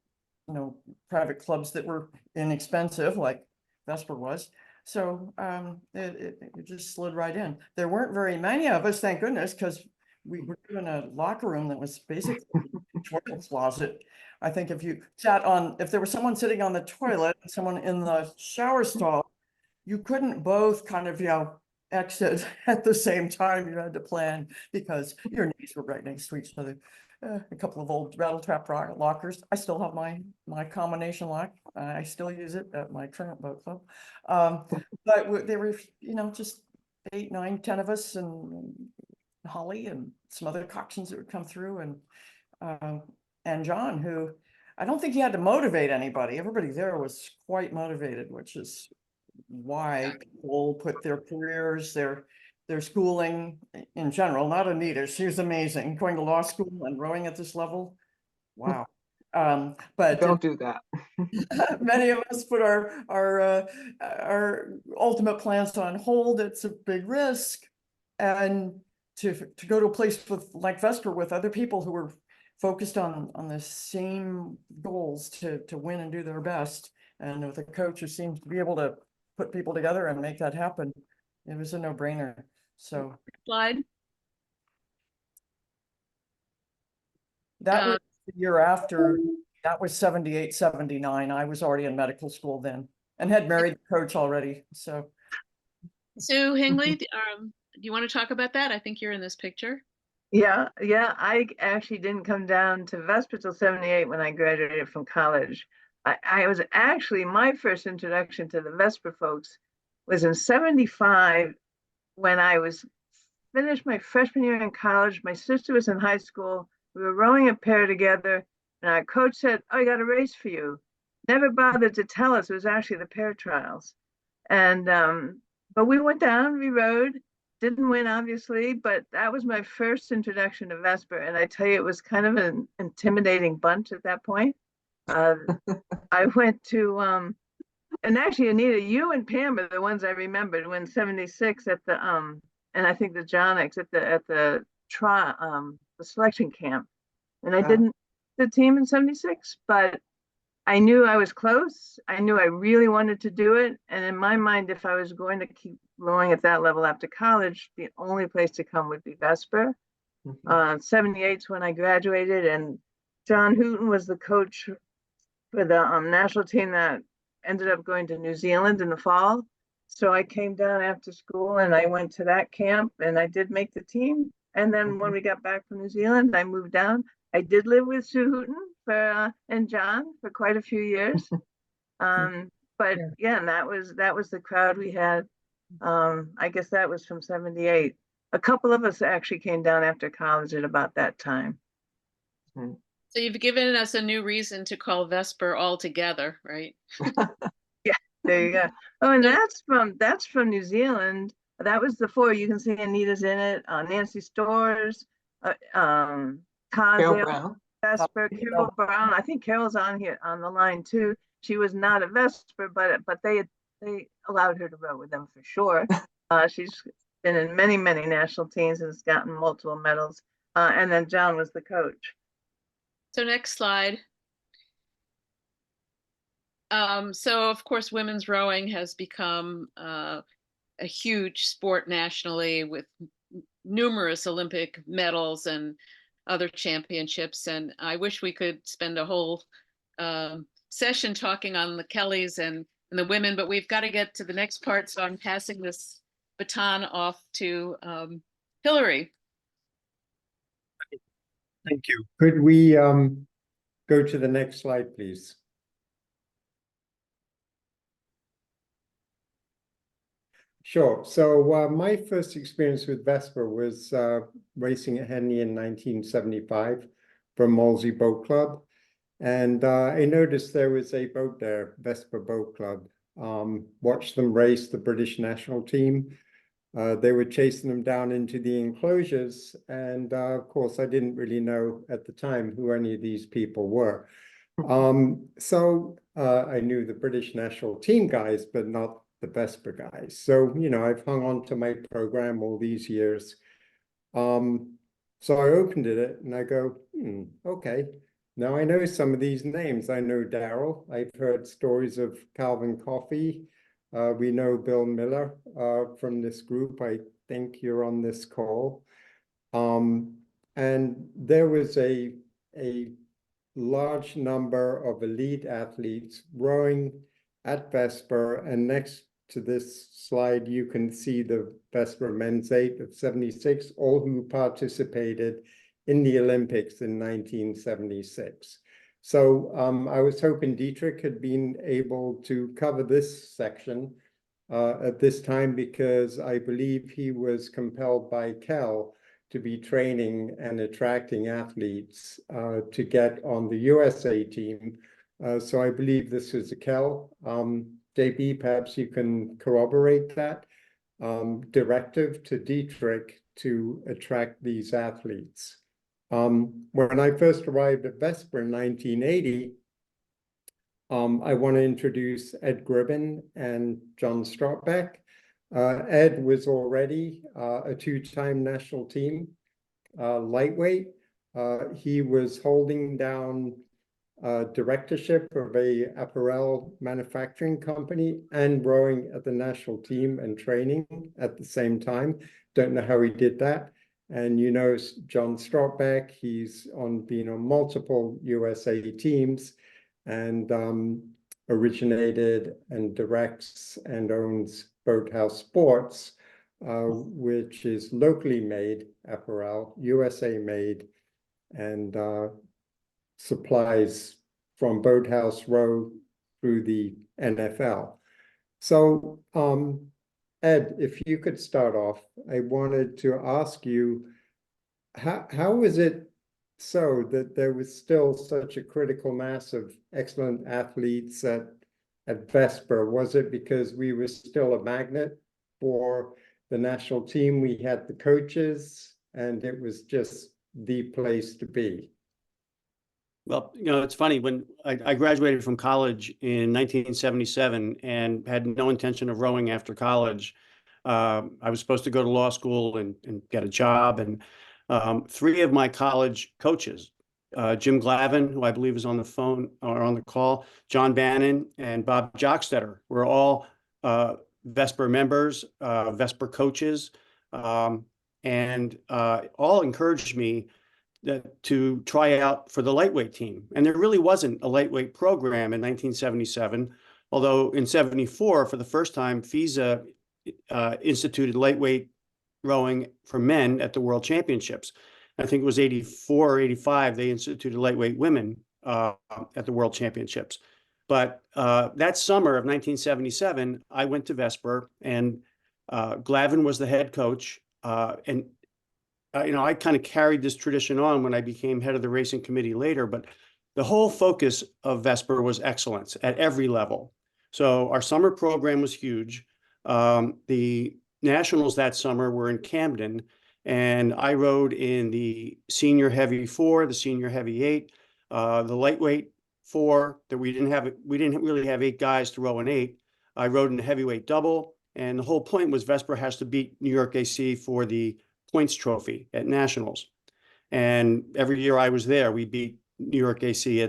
private clubs that were inexpensive like Vesper was. So it just slid right in. There weren't very many of us, thank goodness, because we were in a locker room that was basically a toilet closet. I think if there was someone sitting on the toilet and someone in the shower stall, you couldn't both kind of, you know, exit at the same time. You had to plan because your knees were right next to each other. A couple of old rattle trap lockers. I still have my combination lock. I still use it at my current boat club. But there were, you know, just 8, 9, 10 of us, and Holly and some other coxswains that would come through, and John, who I don't think he had to motivate anybody. Everybody there was quite motivated, which is why people put their careers, their schooling in general, not Anita, she was amazing, going to law school and rowing at this level. Wow. But don't do that. many of us put our ultimate plans on hold. It's a big risk. And to go to a place like Vesper with other people who were focused on the same goals to win and do their best, and with a coach who seems to be able to put people together and make that happen, it was a no-brainer. So slide. That was the year after. That was 78, 79. I was already in medical school then and had married the coach already. So Sue Hingley, do you want to talk about that? I think you're in this picture. Yeah. I actually didn't come down to Vesper till '78 when I graduated from college. I was actually, my first introduction to the Vesper folks was in '75 when I was finished my freshman year in college. My sister was in high school. We were rowing a pair together, and our coach said, "Oh, I got a race for you." Never bothered to tell us it was actually the pair trials. And but we went down, we rowed, didn't win obviously, but that was my first introduction to Vesper. And I tell you, it was kind of an intimidating bunch at that point. I went to and actually, Anita, you and Pam are the ones I remembered when 76 at the and I think the Jonix at the selection camp. And I didn't the team in 76, but I knew I was close. I knew I really wanted to do it. And in my mind, if I was going to keep rowing at that level after college, the only place to come would be Vesper. 78 is when I graduated, and John Hooten was the coach for the national team that ended up going to New Zealand in the fall. So I came down after school and I went to that camp, and I did make the team. And then when we got back from New Zealand, I moved down. I did live with Sue Hooten and John for quite a few years. But yeah, and that was the crowd we had. I guess that was from 78. A couple of us actually came down after college at about that time. So you've given us a new reason to call Vesper all together, right? Yeah, there you go. Oh, and that's from New Zealand. That was the 4. You can see Anita's in it. Nancy Storrs, Carol Brown. Vesper, Carol Brown. I think Carol's on here on the line too. She was not a Vesper, but they allowed her to row with them for sure. She's been in many national teams and has gotten multiple medals. And then John was the coach. So next slide. So of course, women's rowing has become a huge sport nationally with numerous Olympic medals and other championships. And I wish we could spend a whole session talking on the Kellys and the women, but we've got to get to the next part. So I'm passing this baton off to Hilary. Thank you. Could we go to the next slide, please? Sure. So my first experience with Vesper was racing at Henley in 1975 from Molesey Boat Club. And I noticed there was a boat there, Vesper Boat Club. Watched them race the British national team. They were chasing them down into the enclosures. And of course, I didn't really know at the time who any of these people were. So I knew the British national team guys, but not the Vesper guys. So, you know, I've hung on to my program all these years. So I opened it and I go, okay. Now I know some of these names. I know Daryl. I've heard stories of Calvin Coffey. We know Bill Miller from this group. I think you're on this call. And there was a large number of elite athletes rowing at Vesper. And next to this slide, you can see the Vesper Men's 8 of 76, all who participated in the Olympics in 1976. So I was hoping Dietrich had been able to cover this section at this time, because I believe he was compelled by Kell to be training and attracting athletes to get on the USA team. So I believe this is a Kell. JB, perhaps you can corroborate that directive to Dietrich to attract these athletes. When I first arrived at Vesper in 1980, I want to introduce Ed Gribbin and John Strotbeck. Ed was already a 2-time national team lightweight. He was holding down directorship of a apparel manufacturing company and rowing at the national team and training at the same time. Don't know how he did that. And you know, John Strotbeck, he's been on multiple USA teams and originated and directs and owns Boathouse Sports, which is locally made apparel, USA made, and supplies from Boathouse Row through the NFL. So Ed, if you could start off, I wanted to ask you, how is it so that there was still such a critical mass of excellent athletes at Vesper? Was it because we were still a magnet for the national team? We had the coaches, and it was just the place to be. Well, it's funny, when I graduated from college in 1977 and had no intention of rowing after college. I was supposed to go to law school and get a job. And three of my college coaches, Jim Glavin, who I believe is on the phone or on the call, John Bannon, and Bob Jockstetter, were all Vesper members, Vesper coaches, and all encouraged me to try out for the lightweight team. And there really wasn't a lightweight program in 1977, although in 74, for the first time, FISA instituted lightweight rowing for men at the World Championships. I think it was 84 or 85, they instituted lightweight women at the World Championships. But that summer of 1977, I went to Vesper, and Glavin was the head coach. I kind of carried this tradition on when I became head of the racing committee later, but the whole focus of Vesper was excellence at every level. So our summer program was huge. The nationals that summer were in Camden, and I rowed in the senior heavy 4, the senior heavy 8, the lightweight 4. That we didn't really have 8 guys to row an 8. I rowed in the heavyweight double, and the whole point was Vesper has to beat New York AC for the points trophy at nationals. And every year I was there, we beat New York AC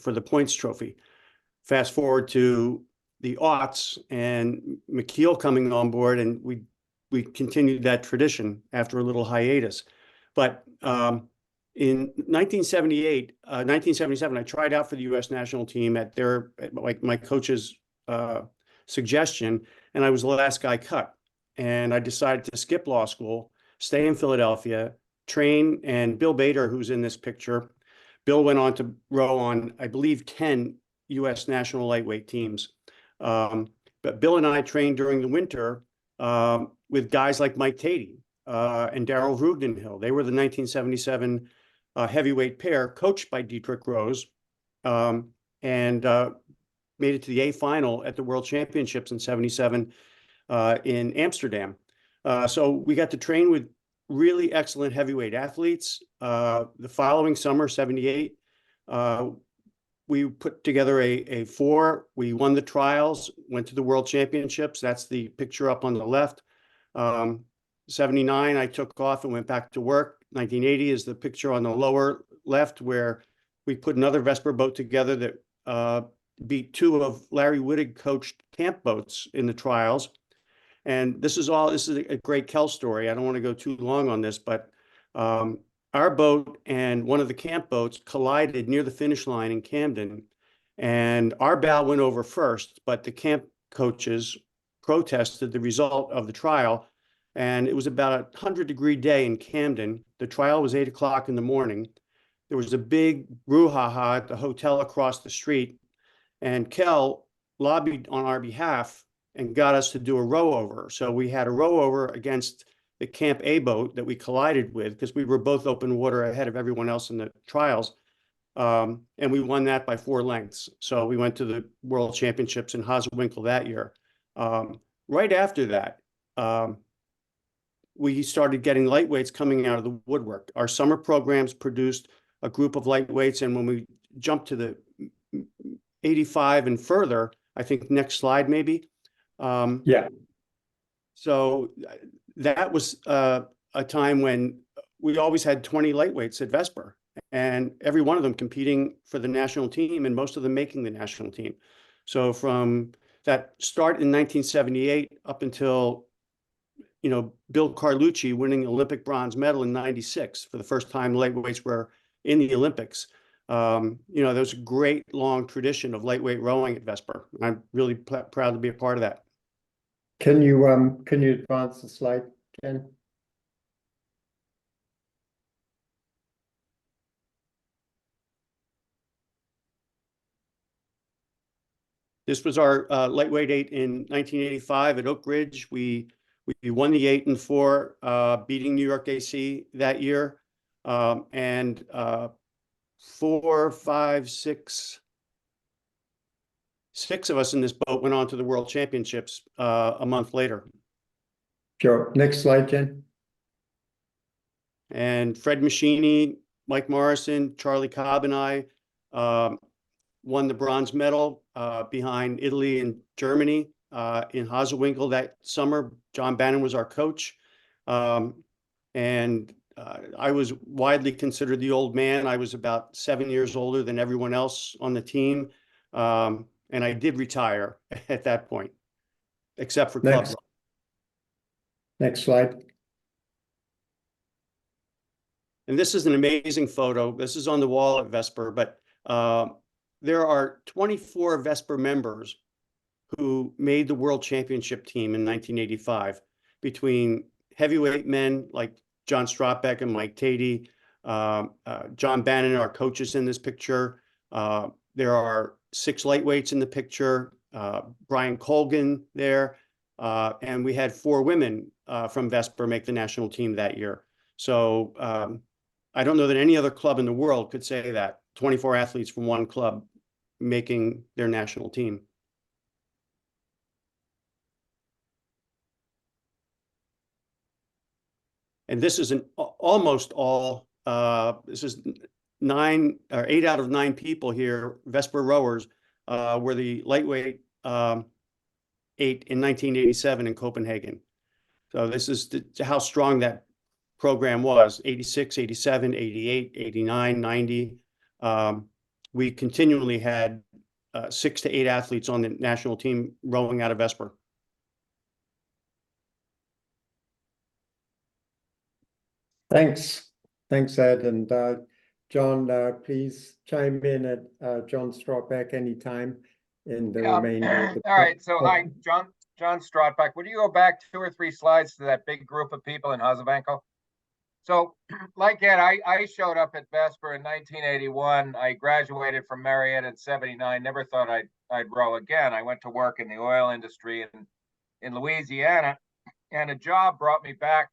for the points trophy. Fast forward to the aughts and Michiel coming on board, and we continued that tradition after a little hiatus. But in 1977, I tried out for the U.S. national team at my coach's suggestion, and I was the last guy cut. And I decided to skip law school, stay in Philadelphia, train, and Bill Bader, who's in this picture. Bill went on to row on, I believe, 10 U.S. national lightweight teams. But Bill and I trained during the winter with guys like Mike Tatey and Darryl Rugenhill. They were the 1977 heavyweight pair, coached by Dietrich Rose, and made it to the A final at the World Championships in 77 in Amsterdam. So we got to train with really excellent heavyweight athletes. The following summer, 78, we put together a 4. We won the trials, went to the World Championships. That's the picture up on the left. 79, I took off and went back to work. 1980 is the picture on the lower left, where we put another Vesper boat together that beat 2 of Larry Wittig coached camp boats in the trials. And this is a great Kell story. I don't want to go too long on this, but our boat and one of the camp boats collided near the finish line in Camden, and our bow went over first, but the camp coaches protested the result of the trial, and it was about a 100-degree day in Camden. The trial was 8 o'clock in the morning. There was a big brouhaha at the hotel across the street, and Kell lobbied on our behalf and got us to do a row over. So we had a row over against the Camp A boat that we collided with, because we were both open water ahead of everyone else in the trials. And we won that by 4 lengths. So we went to the World Championships in Hosewinkel that year. Right after that, we started getting lightweights coming out of the woodwork. Our summer programs produced a group of lightweights. And when we jumped to the 85 and further, I think next slide maybe. Yeah. So that was a time when we always had 20 lightweights at Vesper, and every one of them competing for the national team, and most of them making the national team. So from that start in 1978 up until, Bill Carlucci winning Olympic bronze medal in 96 for the first time lightweights were in the Olympics. There's a great long tradition of lightweight rowing at Vesper. I'm really proud to be a part of that. Can you advance the slide, Ken? This was our lightweight 8 in 1985 at Oak Ridge. We won the 8 and 4, beating New York AC that year. And 4, 5, 6 of us in this boat went on to the World Championships a month later. Sure. Next slide, Jen. And Fred Machini, Mike Morrison, Charlie Cobb, and I won the bronze medal behind Italy and Germany in Hosewinkel that summer. John Bannon was our coach. And I was widely considered the old man. I was about 7 years older than everyone else on the team. And I did retire at that point, except for club. Next slide. And this is an amazing photo. This is on the wall at Vesper, but there are 24 Vesper members who made the World Championship team in 1985, between heavyweight men like John Strotbeck and Mike Tatey, John Bannon, our coaches in this picture. There are 6 lightweights in the picture, Brian Colgan there, and we had 4 women from Vesper make the national team that year. So I don't know that any other club in the world could say that, 24 athletes from one club making their national team. And this is almost all, this is 9 or 8 out of 9 people here, Vesper rowers, were the lightweight 8 in 1987 in Copenhagen. So this is how strong that program was, 86, 87, 88, 89, 90. We continually had 6 to 8 athletes on the national team rowing out of Vesper. Thanks. Thanks, Ed. And John, please chime in at John Strotbeck anytime in the remainder of the All right. So hi, John Strotbeck. Would you go back 2 or 3 slides to that big group of people in Hosewinkel? So like Ed, I showed up at Vesper in 1981. I graduated from Marietta in 79. Never thought I'd row again. I went to work in the oil industry in Louisiana, and a job brought me back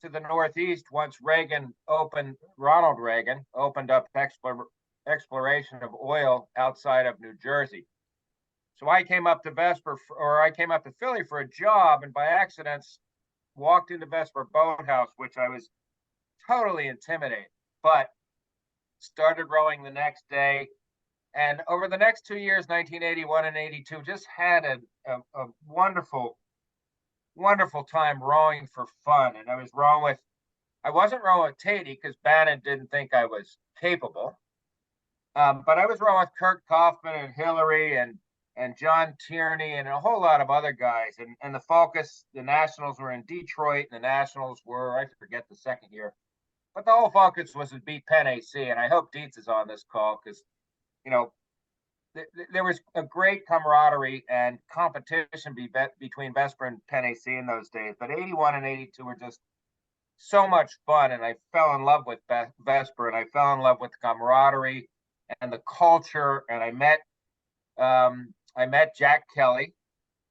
to the Northeast once Ronald Reagan opened up exploration of oil outside of New Jersey. So I came up to Philly for a job, and by accident walked into Vesper Boat House, which I was totally intimidated, but started rowing the next day. And over the next 2 years, 1981 and 82, just had a wonderful time rowing for fun. And I wasn't rowing with Tatey because Bannon didn't think I was capable. But I was rowing with Kurt Kaufman and Hilary and John Tierney and a whole lot of other guys. And the Nationals were in Detroit, and the Nationals were, I forget the second year. But the whole focus was to beat Penn AC. And I hope Dietz is on this call because, there was a great camaraderie and competition between Vesper and Penn AC in those days. But 81 and 82 were just so much fun. And I fell in love with Vesper, and I fell in love with the camaraderie and the culture. And I met Jack Kelly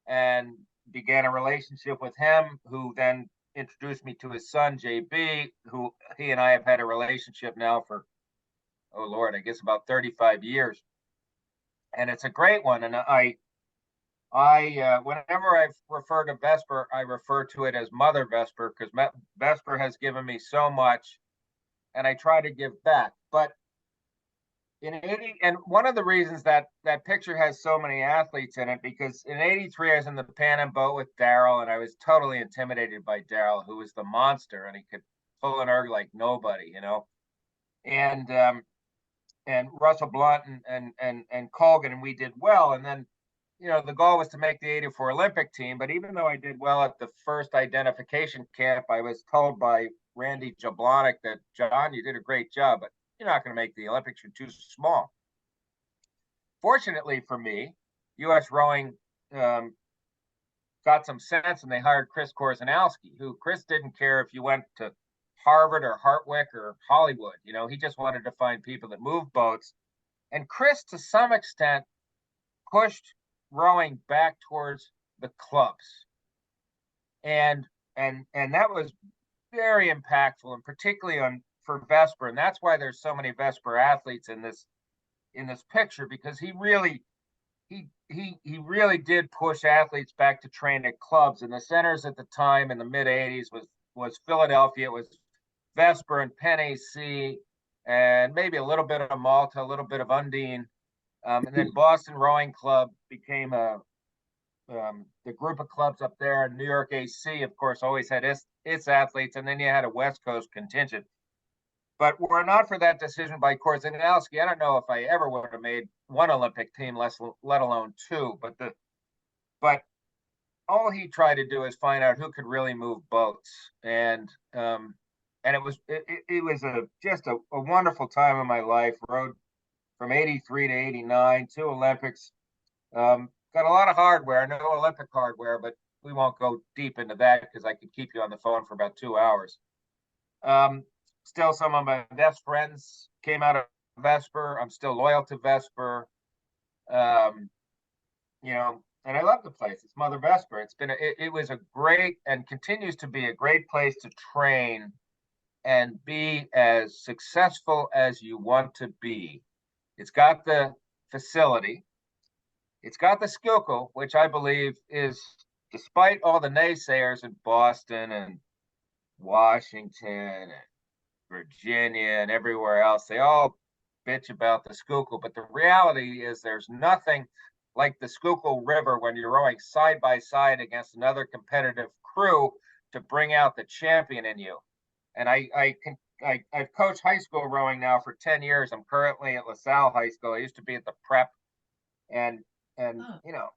and began a relationship with him, who then introduced me to his son, JB, who he and I have had a relationship now for, oh Lord, I guess about 35 years. And it's a great one. And I whenever I refer to Vesper, I refer to it as Mother Vesper, because Vesper has given me so much, and I try to give back. But and one of the reasons that picture has so many athletes in it, because in 83, I was in the Pan Am boat with Daryl, and I was totally intimidated by Daryl, who was the monster, and he could pull an erg like nobody, and Russell Blunt and Colgan, and we did well. And then, the goal was to make the 84 Olympic team. But even though I did well at the first identification camp, I was told by Randy Jablonic that, John, you did a great job, but you're not going to make the Olympics. You're too small. Fortunately for me, U.S. rowing got some sense, and they hired Chris Korzeniowski, who Chris didn't care if you went to Harvard or Hartwick or Hollywood. He just wanted to find people that moved boats. And Chris, to some extent, pushed rowing back towards the clubs. And that was very impactful, and particularly for Vesper. And that's why there's so many Vesper athletes in this picture, because he really did push athletes back to train at clubs. And the centers at the time in the mid 80s was Philadelphia, it was Vesper and Penn AC, and maybe a little bit of Malta, a little bit of Undine. And then Boston Rowing Club became the group of clubs up there. And New York AC, of course, always had its athletes. And then you had a West Coast contingent. But were it not for that decision by Cwiklinski, I don't know if I ever would have made one Olympic team, let alone two. But all he tried to do is find out who could really move boats. And it was just a wonderful time in my life. Rode from 83 to 89, 2 Olympics. Got a lot of hardware, no Olympic hardware, but we won't go deep into that because I could keep you on the phone for about 2 hours. Still, some of my best friends came out of Vesper. I'm still loyal to Vesper. You know, and I love the place. It's Mother Vesper. It was a great, and continues to be a great place to train and be as successful as you want to be. It's got the facility. It's got the Schuylkill, which I believe is, despite all the naysayers in Boston and Washington and Virginia and everywhere else, they all bitch about the Schuylkill. But the reality is there's nothing like the Schuylkill River when you're rowing side by side against another competitive crew to bring out the champion in you. And I've coached high school rowing now for 10 years. I'm currently at LaSalle High School. I used to be at the prep, and you know,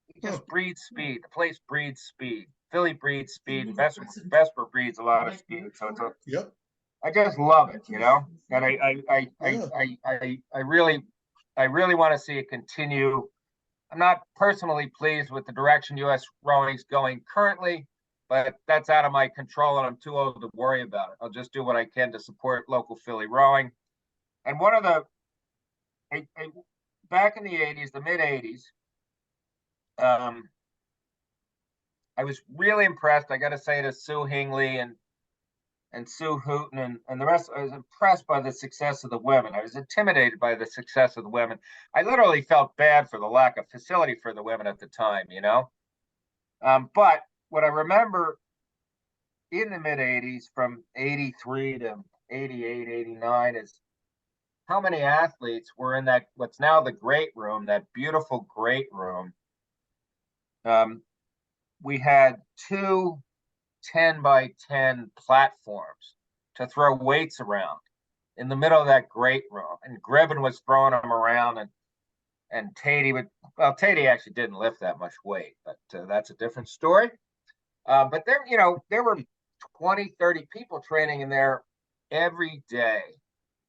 it just breeds speed. The place breeds speed. Philly breeds speed. Vesper breeds a lot of speed. So it's I just love it, you know. And I really want to see it continue. I'm not personally pleased with the direction U.S. rowing's going currently, but that's out of my control, and I'm too old to worry about it. I'll just do what I can to support local Philly rowing. And one of the back in the 80s, the mid 80s, I was really impressed. I got to say, to Sue Hingley and Sue Hooten and the rest. I was impressed by the success of the women. I was intimidated by the success of the women. I literally felt bad for the lack of facility for the women at the time, you know. But what I remember in the mid 80s, from 83 to 88, 89, is how many athletes were in that, what's now the great room, that beautiful great room. We had 2 10-by-10 platforms to throw weights around in the middle of that great room. And Gribbin was throwing them around, and Tatey Tatey actually didn't lift that much weight, but that's a different story. But there were 20, 30 people training in there every day.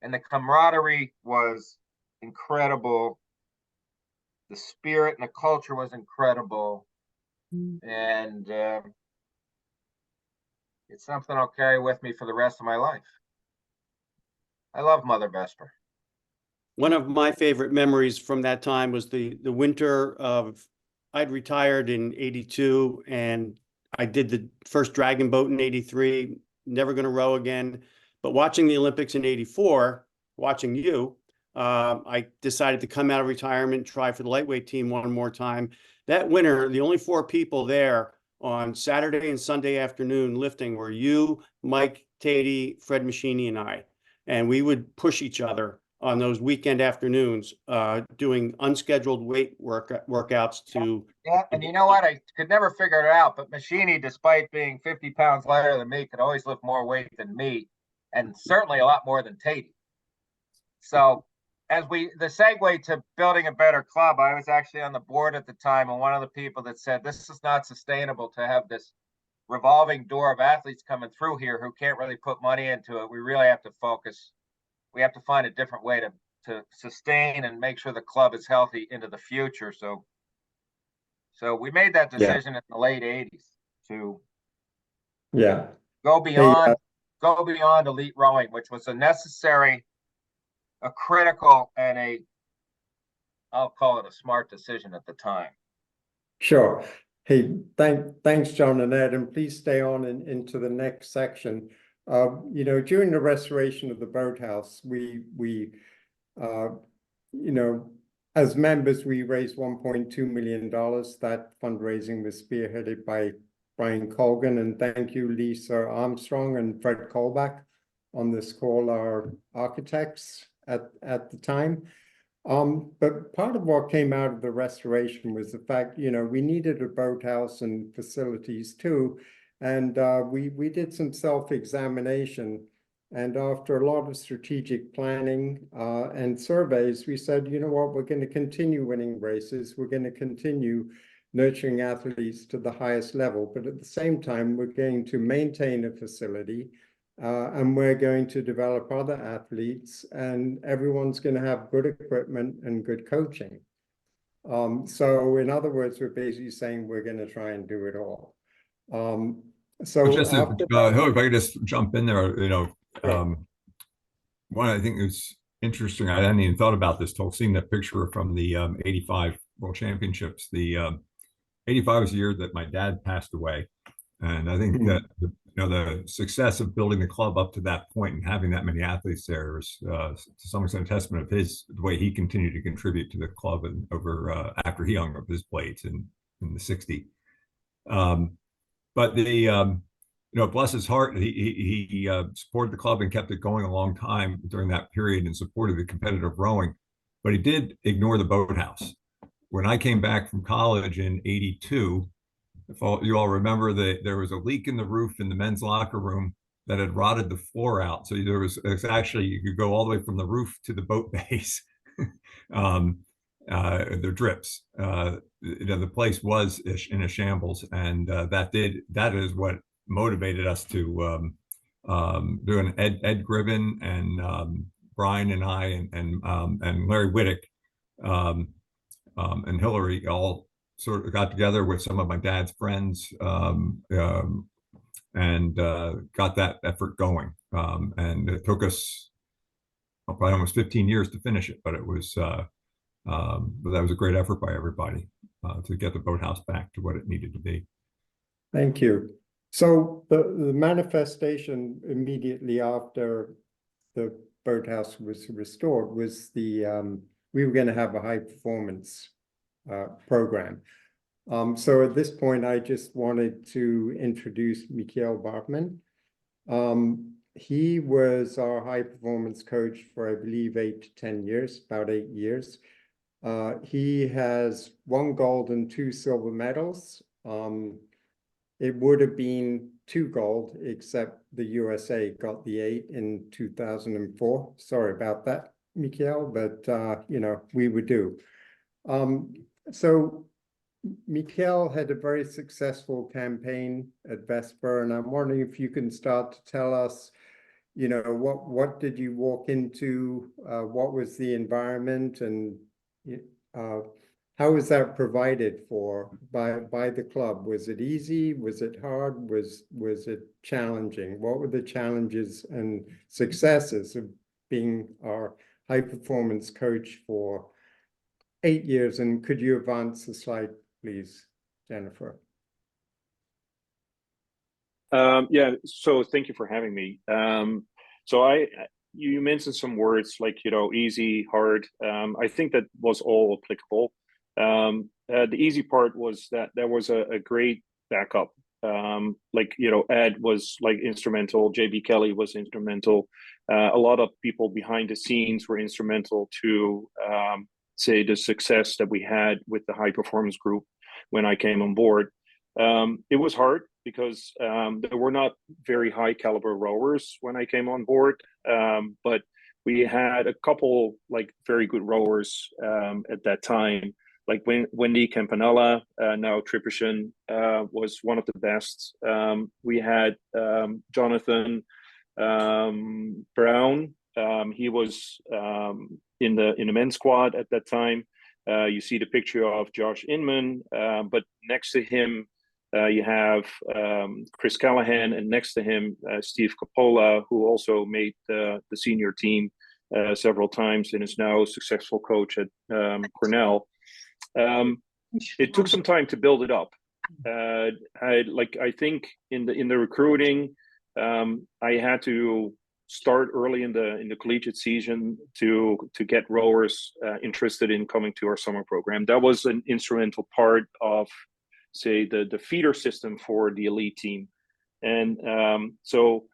And the camaraderie was incredible. The spirit and the culture was incredible. And it's something I'll carry with me for the rest of my life. I love Mother Vesper. One of my favorite memories from that time was the winter of, I'd retired in 82 and I did the first dragon boat in 83, never going to row again. But watching the Olympics in 84, watching you, I decided to come out of retirement, try for the lightweight team one more time. That winter, the only 4 people there on Saturday and Sunday afternoon lifting were you, Mike, Tatey, Fred Machini, and I. And we would push each other on those weekend afternoons, doing unscheduled weight workouts to. Yeah, and you know what? I could never figure it out, but Machini, despite being 50 pounds lighter than me, could always lift more weight than me, and certainly a lot more than Tatey. So the segue to building a better club, I was actually on the board at the time, and one of the people that said, this is not sustainable to have this revolving door of athletes coming through here who can't really put money into it. We really have to focus. We have to find a different way to sustain and make sure the club is healthy into the future. So we made that decision in the late 80s to go beyond elite rowing, which was a necessary, a critical, and I'll call it a smart decision at the time. Sure. Hey, thanks, John and Ed, and please stay on into the next section. You know, during the restoration of the boathouse, we you know, as members, we raised $1.2 million. That fundraising was spearheaded by Brian Colgan, and thank you, Lisa Armstrong and Fred Colback on this call, our architects at the time. But part of what came out of the restoration was the fact, you know, we needed a boathouse and facilities too. And we did some self-examination. And after a lot of strategic planning and surveys, we said, you know what, we're going to continue winning races. We're going to continue nurturing athletes to the highest level. But at the same time, we're going to maintain a facility and we're going to develop other athletes, and everyone's going to have good equipment and good coaching. So in other words, we're basically saying we're going to try and do it all. So just after Hilary, if I could just jump in there, you know, one I think is interesting, I hadn't even thought about this till seeing that picture from the 85 World Championships. The 85 was the year that my dad passed away. And I think that the success of building the club up to that point and having that many athletes there is to some extent a testament of the way he continued to contribute to the club and over after he hung up his blades in the 60s. But bless his heart, he supported the club and kept it going a long time during that period and supported the competitive rowing. But he did ignore the boathouse. When I came back from college in '82, if you all remember, there was a leak in the roof in the men's locker room that had rotted the floor out. So it's actually, you could go all the way from the roof to the boat base. The drips. The place was in a shambles, and that is what motivated us to do an Ed Gribbin and Brian and I and Larry Whittick and Hilary all sort of got together with some of my dad's friends and got that effort going. And it took us probably almost 15 years to finish it, but it was but that was a great effort by everybody to get the boathouse back to what it needed to be. Thank you. So the manifestation immediately after the boathouse was restored was we were going to have a high performance program. So at this point, I just wanted to introduce Michiel Bartman. He was our high performance coach for, I believe, 8 to 10 years, about 8 years. He has 1 gold and 2 silver medals. It would have been 2 gold, except the USA got the 8 in 2004. Sorry about that, Michiel, but we would do. So Michiel had a very successful campaign at Vesper, and I'm wondering if you can start to tell us, what did you walk into? What was the environment, and how was that provided for by the club? Was it easy? Was it hard? Was it challenging? What were the challenges and successes of being our high performance coach for 8 years? And could you advance the slide, please, Jennifer? Yeah, so thank you for having me. So you mentioned some words like, easy, hard. I think that was all applicable. The easy part was that there was a great backup. Ed was instrumental, JB Kelly was instrumental. A lot of people behind the scenes were instrumental to say the success that we had with the high performance group when I came on board. It was hard because there were not very high caliber rowers when I came on board, but we had a couple very good rowers at that time, like Wendy Campanella, now Tripperson, was one of the best. We had Jonathan Brown. He was in the men's squad at that time. You see the picture of Josh Inman, but next to him you have Chris Callahan, and next to him Steve Coppola, who also made the senior team. several times and is now a successful coach at Cornell. It took some time to build it up. I think in the recruiting, I had to start early in the collegiate season to get rowers interested in coming to our summer program. That was an instrumental part of, say, the feeder system for the elite team. And so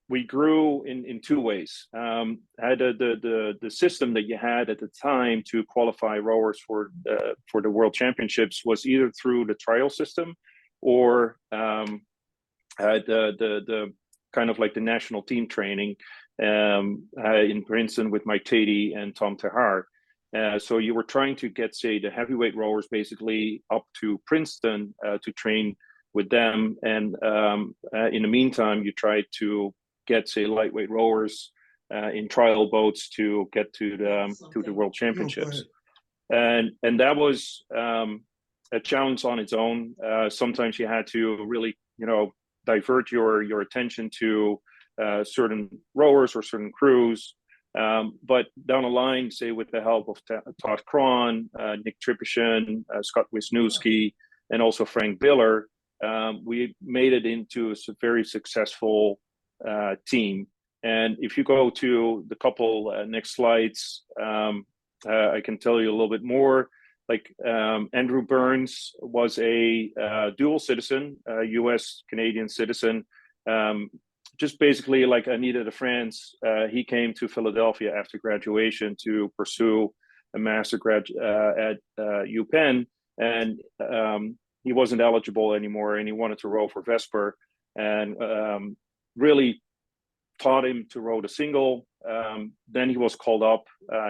we grew in two ways. Had the system that you had at the time to qualify rowers for the World Championships was either through the trial system or had the kind of like the national team training in Princeton with Mike Tatey and Tom Tehar. So you were trying to get, say, the heavyweight rowers basically up to Princeton to train with them, and in the meantime, you tried to get, say, lightweight rowers in trial boats to get to the World Championships, and that was a challenge on its own. Sometimes you had to really, divert your attention to certain rowers or certain crews. But down the line, say, with the help of Todd Cron, Nick Trippishan, Scott Wisniewski, and also Frank Biller, we made it into a very successful team. And if you go to the couple next slides, I can tell you a little bit more. Like Andrew Burns was a dual citizen, U.S.-Canadian citizen. Just basically like Anita DeFrantz, he came to Philadelphia after graduation to pursue a master grad at UPenn, and he wasn't eligible anymore, and he wanted to row for Vesper, and really taught him to row the single. Then he was called up.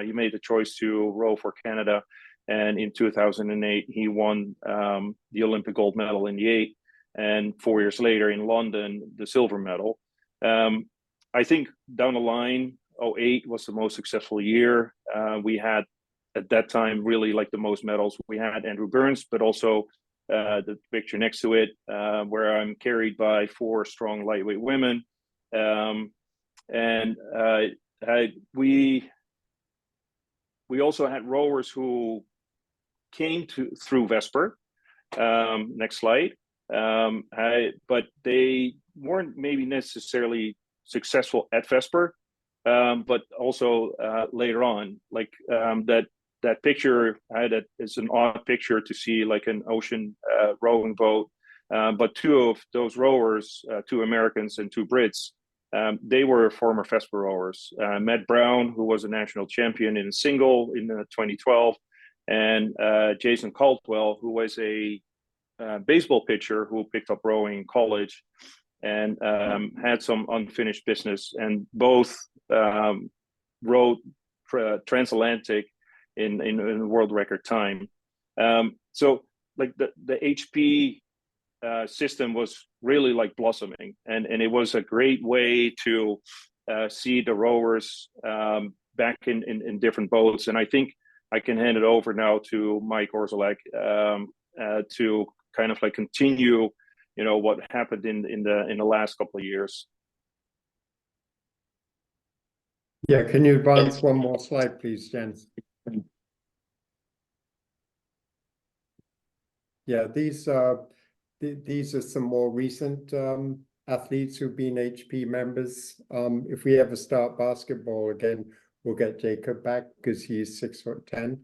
He made the choice to row for Canada, and in 2008 he won the Olympic gold medal in the 8, and 4 years later in London the silver medal. I think down the line, 2008 was the most successful year. We had at that time really like the most medals. We had Andrew Burns, but also the picture next to it, where I'm carried by 4 strong lightweight women. We also had rowers who came through Vesper. Next slide. But they weren't maybe necessarily successful at Vesper, but also later on, like that picture is an odd picture to see, like an ocean rowing boat. But 2 of those rowers, 2 Americans and 2 Brits, they were former Vesper rowers. Matt Brown, who was a national champion in single in 2012, and Jason Caldwell, who was a baseball pitcher who picked up rowing in college and had some unfinished business, and both rowed transatlantic in world record time. So like the HP system was really like blossoming, and it was a great way to see the rowers back in different boats. And I think I can hand it over now to Mike Orzelek to kind of like continue, what happened in the last couple of years. Yeah, can you advance one more slide, please, Jens? Yeah, these are some more recent athletes who've been HP members. If we ever start basketball again, we'll get Jacob back because he's 6'10".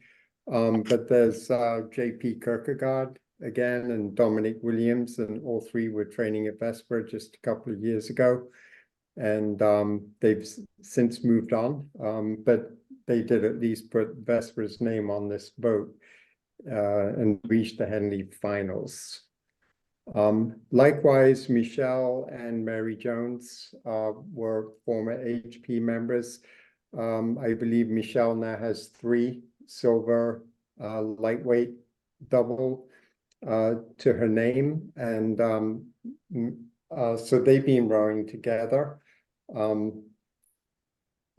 But there's JP Kierkegaard again and Dominic Williams, and all 3 were training at Vesper just a couple of years ago. And they've since moved on, but they did at least put Vesper's name on this boat and reached the Henley finals. Likewise, Michiel and Mary Jones were former HP members. I believe Michiel now has 3 silver lightweight double to her name, and so they've been rowing together.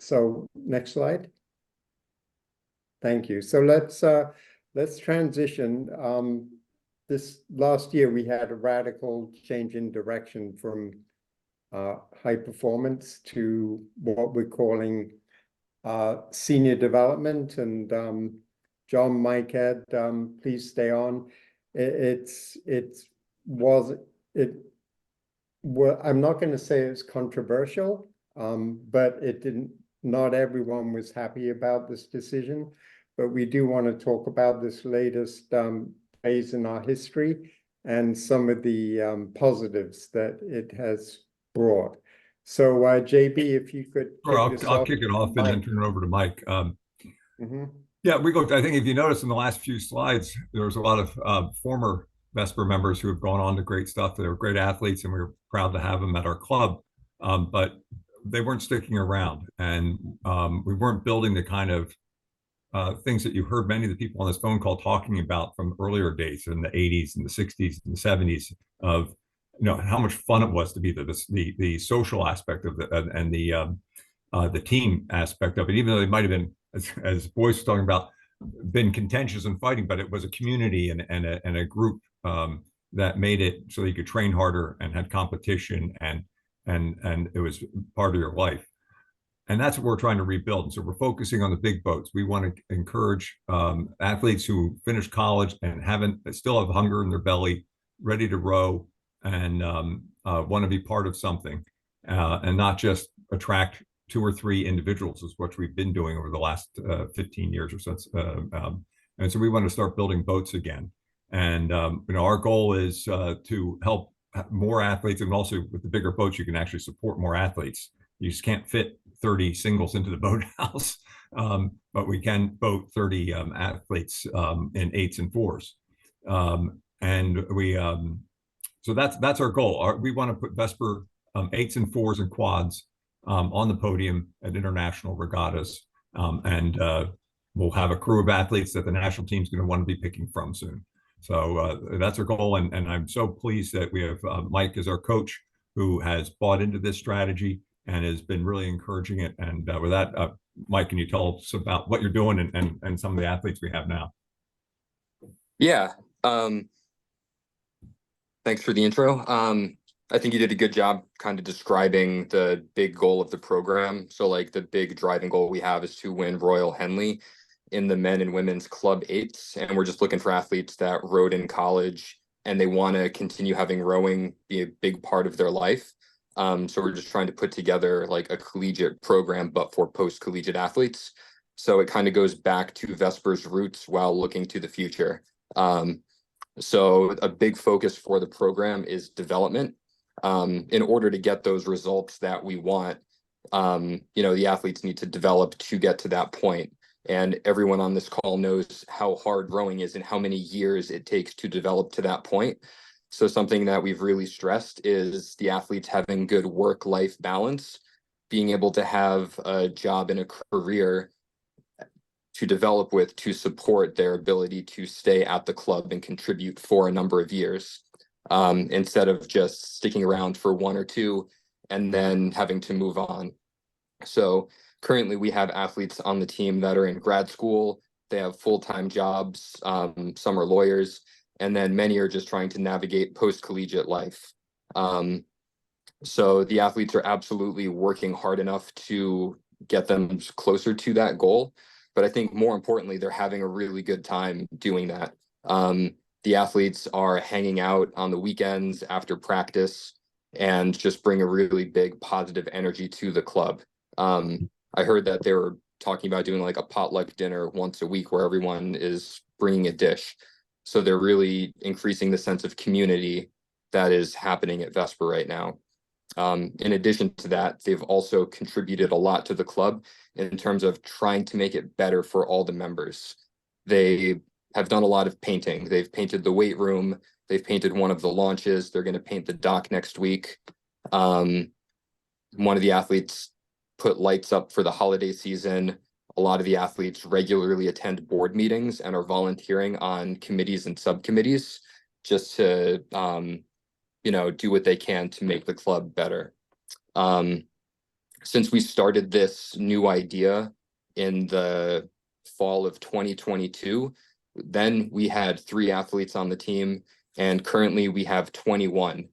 So next slide. Thank you. So let's transition. This last year we had a radical change in direction from high performance to what we're calling senior development, and John, Mike, Ed, please stay on. I'm not going to say it's controversial, but it didn't. Not everyone was happy about this decision, but we do want to talk about this latest phase in our history and some of the positives that it has brought. So, JB, if you could. I'll kick it off and then turn it over to Mike. Yeah, I think if you notice in the last few slides, there was a lot of former Vesper members who have gone on to great stuff. They were great athletes, and we were proud to have them at our club. But they weren't sticking around, and we weren't building the kind of things that you heard many of the people on this phone call talking about from earlier days in the 80s and the 60s and the 70s of, how much fun it was to be the social aspect of it and the team aspect of it, even though they might have been, as Boyce was talking about, been contentious and fighting, but it was a community and a group that made it so you could train harder and had competition and it was part of your life. And that's what we're trying to rebuild. And so we're focusing on the big boats. We want to encourage athletes who finish college and still have hunger in their belly, ready to row, and want to be part of something, and not just attract 2 or 3 individuals, is what we've been doing over the last 15 years or so. And so we want to start building boats again. And our goal is to help more athletes, and also with the bigger boats, you can actually support more athletes. You just can't fit 30 singles into the boathouse, but we can boat 30 athletes in 8s and 4s. And we, so that's our goal. We want to put Vesper 8s and 4s and quads on the podium at international regattas. And we'll have a crew of athletes that the national team's going to want to be picking from soon. So that's our goal. And I'm so pleased that we have Mike as our coach, who has bought into this strategy and has been really encouraging it. And with that, Mike, can you tell us about what you're doing and some of the athletes we have now? Yeah. Thanks for the intro. I think you did a good job kind of describing the big goal of the program. So like the big driving goal we have is to win Royal Henley in the men and women's club 8s. And we're just looking for athletes that rowed in college and they want to continue having rowing be a big part of their life. So we're just trying to put together like a collegiate program, but for post-collegiate athletes. So it kind of goes back to Vesper's roots while looking to the future. So a big focus for the program is development. In order to get those results that we want, the athletes need to develop to get to that point. And everyone on this call knows how hard rowing is and how many years it takes to develop to that point. So something that we've really stressed is the athletes having good work-life balance, being able to have a job and a career to develop with to support their ability to stay at the club and contribute for a number of years, instead of just sticking around for 1 or 2 and then having to move on. So currently we have athletes on the team that are in grad school. They have full-time jobs. Some are lawyers, and then many are just trying to navigate post-collegiate life. So the athletes are absolutely working hard enough to get them closer to that goal. But I think more importantly, they're having a really good time doing that. The athletes are hanging out on the weekends after practice and just bring a really big positive energy to the club. I heard that they were talking about doing like a potluck dinner once a week where everyone is bringing a dish. So they're really increasing the sense of community that is happening at Vesper right now. In addition to that, they've also contributed a lot to the club in terms of trying to make it better for all the members. They have done a lot of painting. They've painted the weight room. They've painted one of the launches. They're going to paint the dock next week. One of the athletes put lights up for the holiday season. A lot of the athletes regularly attend board meetings and are volunteering on committees and subcommittees just to, do what they can to make the club better. Since we started this new idea in the fall of 2022, then we had 3 athletes on the team, and currently we have 21.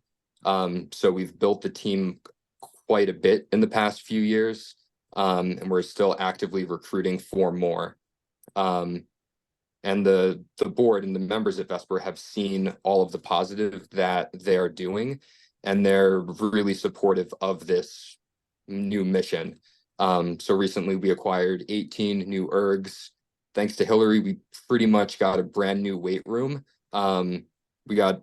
So we've built the team quite a bit in the past few years. and we're still actively recruiting 4 more. And the board and the members at Vesper have seen all of the positive that they're doing, and they're really supportive of this new mission. So recently we acquired 18 new ergs. Thanks to Hilary, we pretty much got a brand new weight room. We got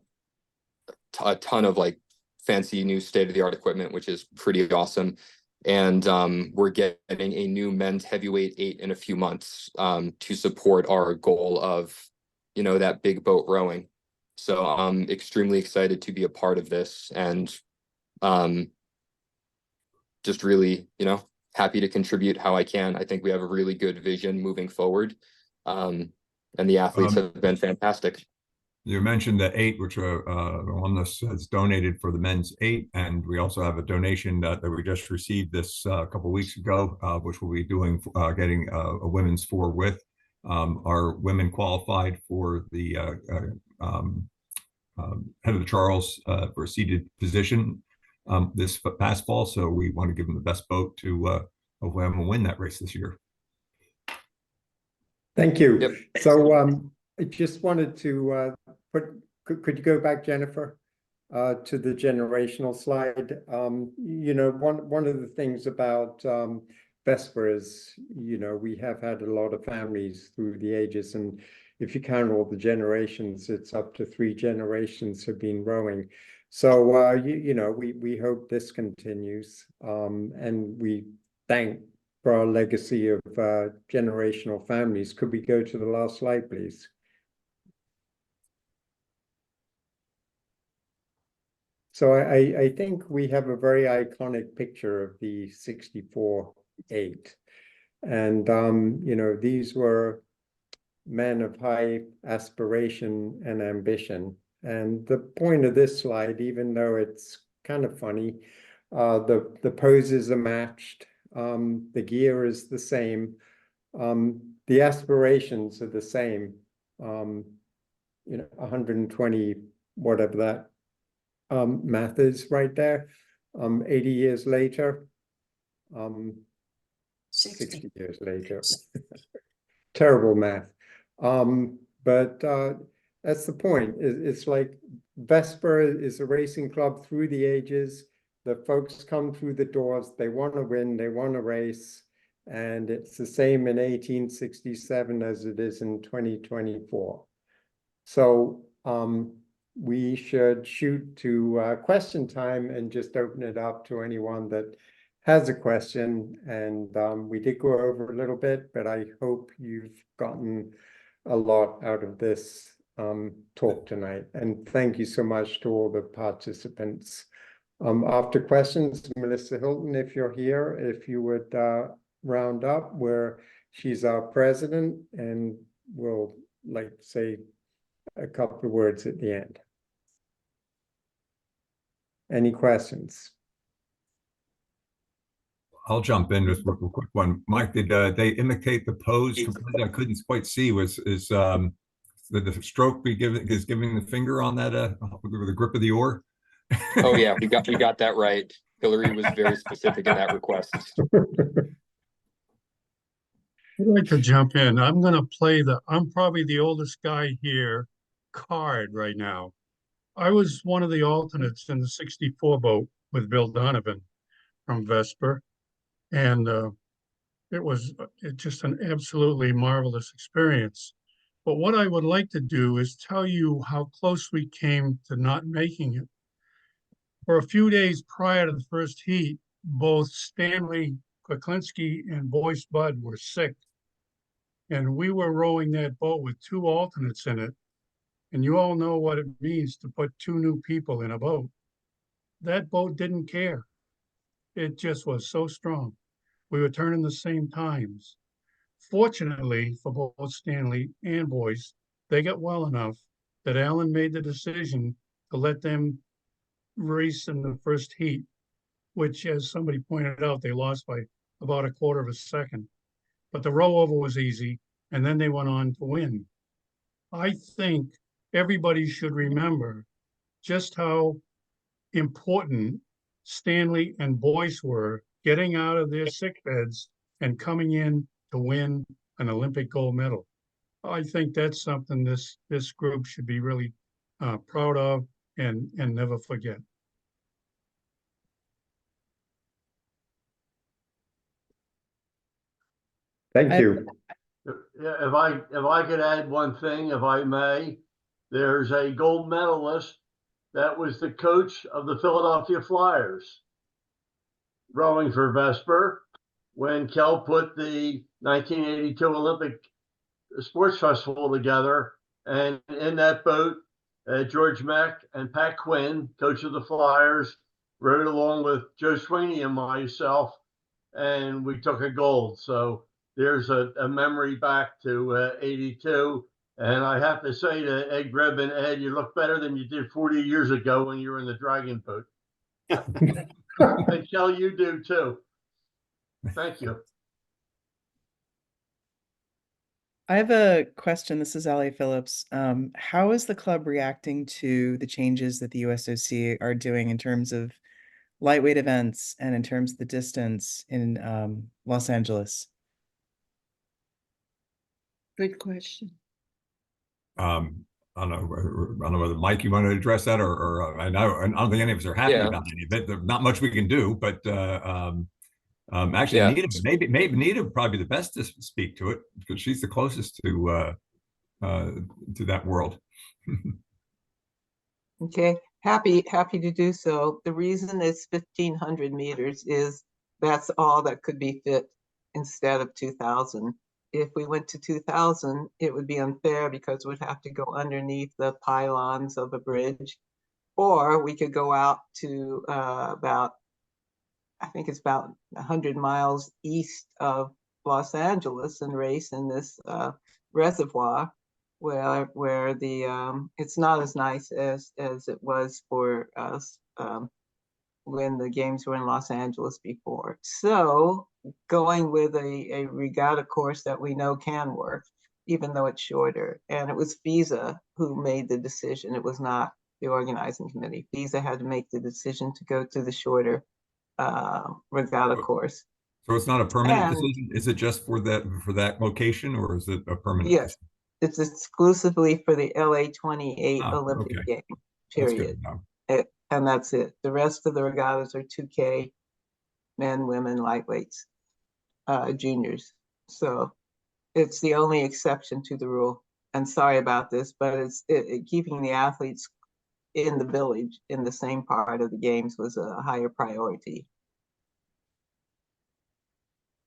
a ton of like fancy new state-of-the-art equipment, which is pretty awesome. And we're getting a new men's heavyweight 8 in a few months to support our goal of, you know, that big boat rowing. So I'm extremely excited to be a part of this, and just really, you know, happy to contribute how I can. I think we have a really good vision moving forward, and the athletes have been fantastic. You mentioned the 8, which on this has donated for the men's 8, and we also have a donation that we just received this a couple of weeks ago, which we'll be doing, getting a women's 4 with. Our women qualified for the head of the Charles for a seated position this past fall, so we want to give them the best boat to hopefully have them win that race this year. Thank you. Yep. So I just wanted to could you go back, Jennifer, to the generational slide? You know, one of the things about Vesper is, you know, we have had a lot of families through the ages, and if you count all the generations, it's up to 3 generations have been rowing. So, you know, we hope this continues, and we thank for our legacy of generational families. Could we go to the last slide, please? So I think we have a very iconic picture of the 64-8. And, you know, these were men of high aspiration and ambition. And the point of this slide, even though it's kind of funny, the poses are matched, the gear is the same, the aspirations are the same, you know, 120, whatever that math is right there, 80 years later, 60 years later. Terrible math. But that's the point. It's like Vesper is a racing club through the ages. The folks come through the doors, they want to win, they want to race, and it's the same in 1867 as it is in 2024. So we should shoot to question time and just open it up to anyone that has a question. And we did go over a little bit, but I hope you've gotten a lot out of this talk tonight. And thank you so much to all the participants. After questions, Melissa Hooten, if you're here, if you would round up, where she's our president, and we'll like say a couple of words at the end. Any questions? I'll jump in with a quick one. Mike, did they imitate the pose? I couldn't quite see. Is the stroke giving the finger on that with the grip of the oar? Oh yeah, we got that right. Hilary was very specific in that request. I'd like to jump in. I'm going to play I'm probably the oldest guy here card right now. I was one of the alternates in the 64 boat with Bill Donovan from Vesper. And it was just an absolutely marvelous experience. But what I would like to do is tell you how close we came to not making it. For a few days prior to the first heat, both Stanley Cwiklinski and Boyce Bud were sick. And we were rowing that boat with 2 alternates in it. And you all know what it means to put 2 new people in a boat. That boat didn't care. It just was so strong. We were turning the same times. Fortunately for both Stanley and Boyce, they got well enough that Alan made the decision to let them race in the first heat, which, as somebody pointed out, they lost by about a quarter of a second. But the row over was easy, and then they went on to win. I think everybody should remember just how important Stanley and Boyce were getting out of their sick beds and coming in to win an Olympic gold medal. I think that's something this group should be really proud of and never forget. Thank you. Yeah, if I could add one thing, if I may, there's a gold medalist that was the coach of the Philadelphia Flyers, rowing for Vesper, when Kell put the 1982 Olympic Sports Festival together. And in that boat, George Meck and Pat Quinn, coach of the Flyers, rode along with Joe Sweeney and myself, and we took a gold. So there's a memory back to 82. And I have to say to Ed Gribbin, Ed, you look better than you did 40 years ago when you were in the Dragon boat. And Kell, you do too. Thank you. I have a question. This is Allie Phillips. How is the club reacting to the changes that the USOC are doing in terms of lightweight events and in terms of the distance in Los Angeles? Good question. I don't know whether Mike, you want to address that, or I don't think any of us are happy about any of it. There's not much we can do, but actually, Anita, maybe Anita would probably be the best to speak to it because she's the closest to that world. Okay, happy to do so. The reason it's 1,500 meters is that's all that could be fit instead of 2,000. If we went to 2,000, it would be unfair because we'd have to go underneath the pylons of a bridge, or we could go out to I think it's about 100 miles east of Los Angeles and race in this reservoir where the it's not as nice as it was for us when the games were in Los Angeles before. So going with a regatta course that we know can work, even though it's shorter. And it was FISA who made the decision. It was not the organizing committee. FISA had to make the decision to go to the shorter regatta course. So it's not a permanent decision? Is it just for that location, or is it a permanent Yes, it's exclusively for the LA 28 Olympic game, period. And that's it. The rest of the regattas are 2K, men, women, lightweights, juniors. So it's the only exception to the rule. And sorry about this, but it's keeping the athletes in the village in the same part of the games was a higher priority.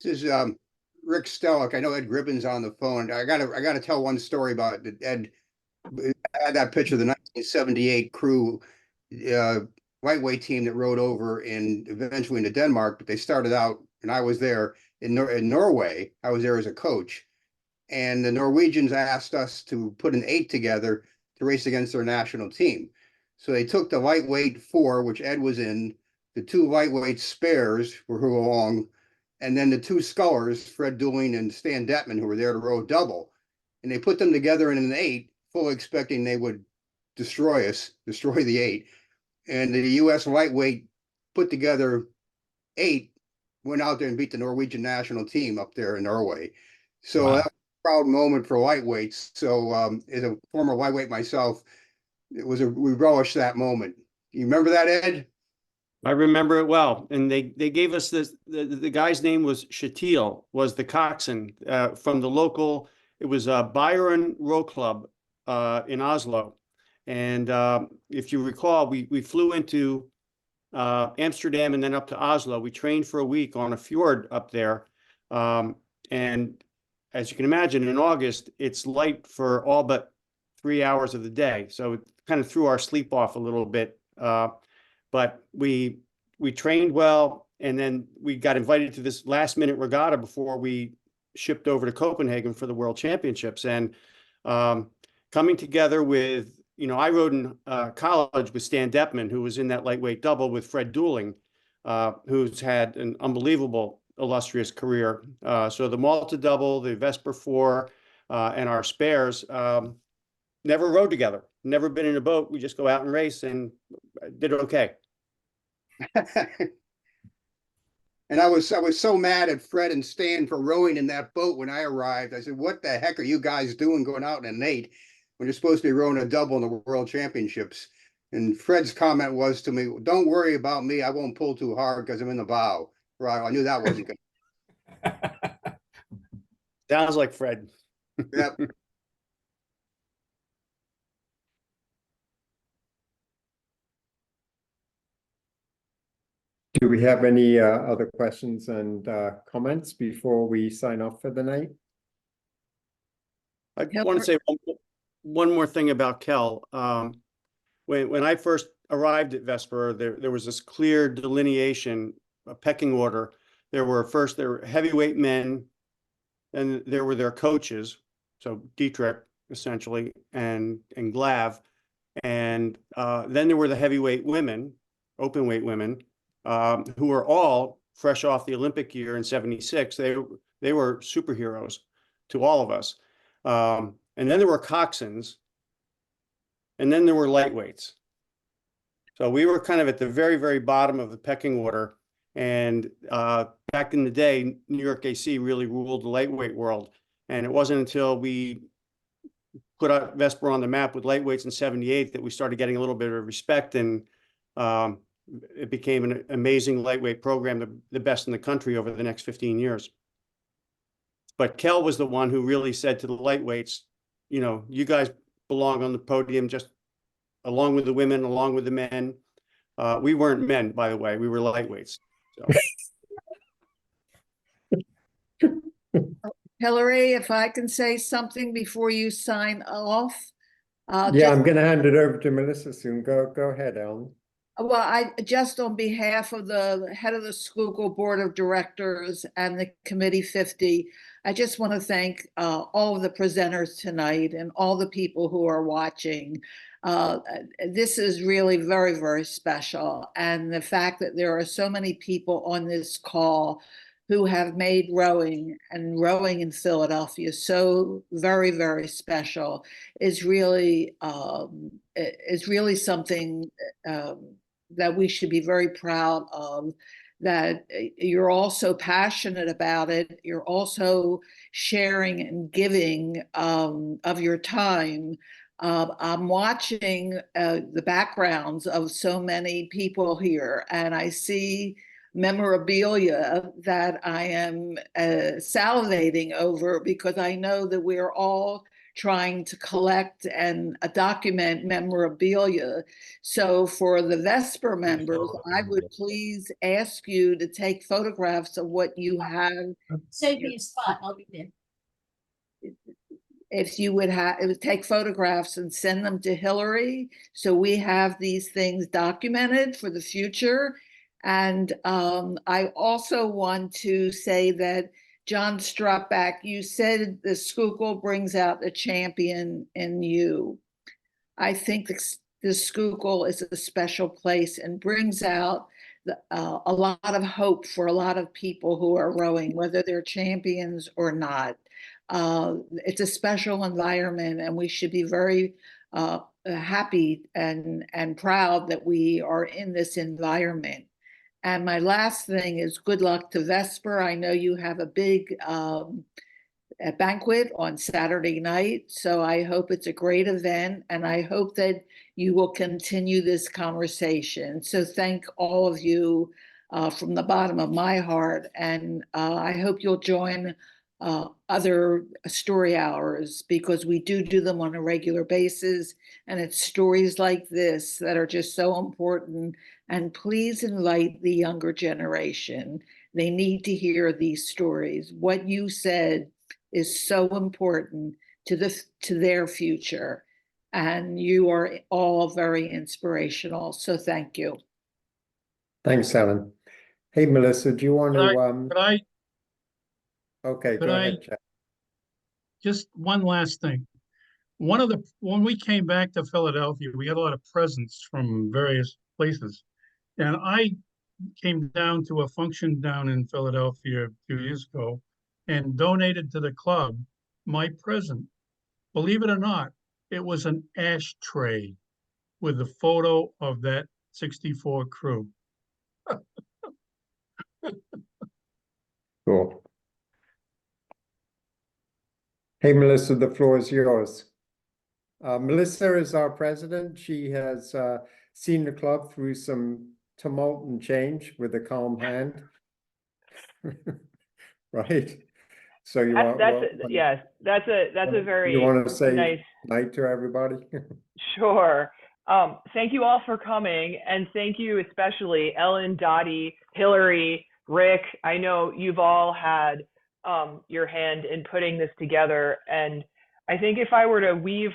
This is Rick Stellick. I know Ed Gribbin's on the phone. I gotta tell one story about Ed. I had that picture of the 1978 crew lightweight team that rode over and eventually into Denmark, but they started out, and I was there in Norway. I was there as a coach, and the Norwegians asked us to put an 8 together to race against their national team. So they took the lightweight 4, which Ed was in, the 2 lightweight spares who were along, and then the 2 scullers, Fred Dooling and Stan Detman, who were there to row double. And they put them together in an 8, fully expecting they would destroy the 8. And the U.S. lightweight put together 8, went out there and beat the Norwegian national team up there in Norway. So that was a proud moment for lightweights. So as a former lightweight myself, we relished that moment. You remember that, Ed? I remember it well. And they gave us this, the guy's name was Shatil, was the coxswain from the local, it was Byron Row Club in Oslo. And if you recall, we flew into Amsterdam and then up to Oslo. We trained for a week on a fjord up there. And as you can imagine, in August, it's light for all but 3 hours of the day. So it kind of threw our sleep off a little bit. But we trained well, and then we got invited to this last minute regatta before we shipped over to Copenhagen for the World Championships. And coming together with, I rode in college with Stan Detman, who was in that lightweight double with Fred Dooling, who's had an unbelievable, illustrious career. So the Malta double, the Vesper 4, and our spares never rode together, never been in a boat. We just go out and race and did okay. And I was so mad at Fred and Stan for rowing in that boat when I arrived. I said, what the heck are you guys doing going out in an 8 when you're supposed to be rowing a double in the World Championships? And Fred's comment was to me, don't worry about me. I won't pull too hard because I'm in the bow. Right. I knew that wasn't good. Sounds like Fred. Yep. Do we have any other questions and comments before we sign off for the night? I want to say one more thing about Kell. When I first arrived at Vesper, there was this clear delineation, a pecking order. There were heavyweight men, and there were their coaches, so Dietrich essentially, and Glav, and then there were the heavyweight women, open weight women, who were all fresh off the Olympic year in '76. They were superheroes to all of us. And then there were coxswains, and then there were lightweights. So we were kind of at the very, very bottom of the pecking order. And back in the day, New York AC really ruled the lightweight world. And it wasn't until we put Vesper on the map with lightweights in '78 that we started getting a little bit of respect, and it became an amazing lightweight program, the best in the country over the next 15 years. But Kell was the one who really said to the lightweights, you know, you guys belong on the podium just along with the women, along with the men. We weren't men, by the way, we were lightweights. So. Hilary, if I can say something before you sign off. Yeah, I'm going to hand it over to Melissa soon. Go ahead, Ellen. Well, I just on behalf of the head of the Schuylkill Board of Directors and the Committee 50, I just want to thank all of the presenters tonight and all the people who are watching. This is really very, very special. And the fact that there are so many people on this call who have made rowing in Philadelphia so very, very special is really something that we should be very proud of, that you're all so passionate about it. You're also sharing and giving of your time. I'm watching the backgrounds of so many people here, and I see memorabilia that I am salivating over, because I know that we're all trying to collect and document memorabilia. So for the Vesper members, I would please ask you to take photographs of what you have. Save me a spot, I'll be there. If you would take photographs and send them to Hilary, so we have these things documented for the future. And I also want to say that John Strotbeck, you said the Schuylkill brings out the champion in you. I think the Schuylkill is a special place and brings out a lot of hope for a lot of people who are rowing, whether they're champions or not. It's a special environment, and we should be very happy and proud that we are in this environment. And my last thing is good luck to Vesper. I know you have a big banquet on Saturday night, so I hope it's a great event, and I hope that you will continue this conversation. So thank all of you from the bottom of my heart, and I hope you'll join other story hours, because we do them on a regular basis, and it's stories like this that are just so important. And please invite the younger generation. They need to hear these stories. What you said is so important to their future, and you are all very inspirational. So thank you. Thanks, Ellen. Hey, Melissa, do you want to? Okay, go ahead, Chad. Just one last thing. When we came back to Philadelphia, we had a lot of presents from various places. And I came down to a function down in Philadelphia a few years ago and donated to the club my present. Believe it or not, it was an ashtray with the photo of that '64 crew. Cool. Hey, Melissa, the floor is yours. Melissa is our president. She has seen the club through some tumult and change with a calm hand. Right? So you want, yes, that's a very you want to say nice night to everybody? Sure. Thank you all for coming, and thank you especially Ellen, Dotty, Hilary, Rick. I know you've all had your hand in putting this together, and I think if I were to weave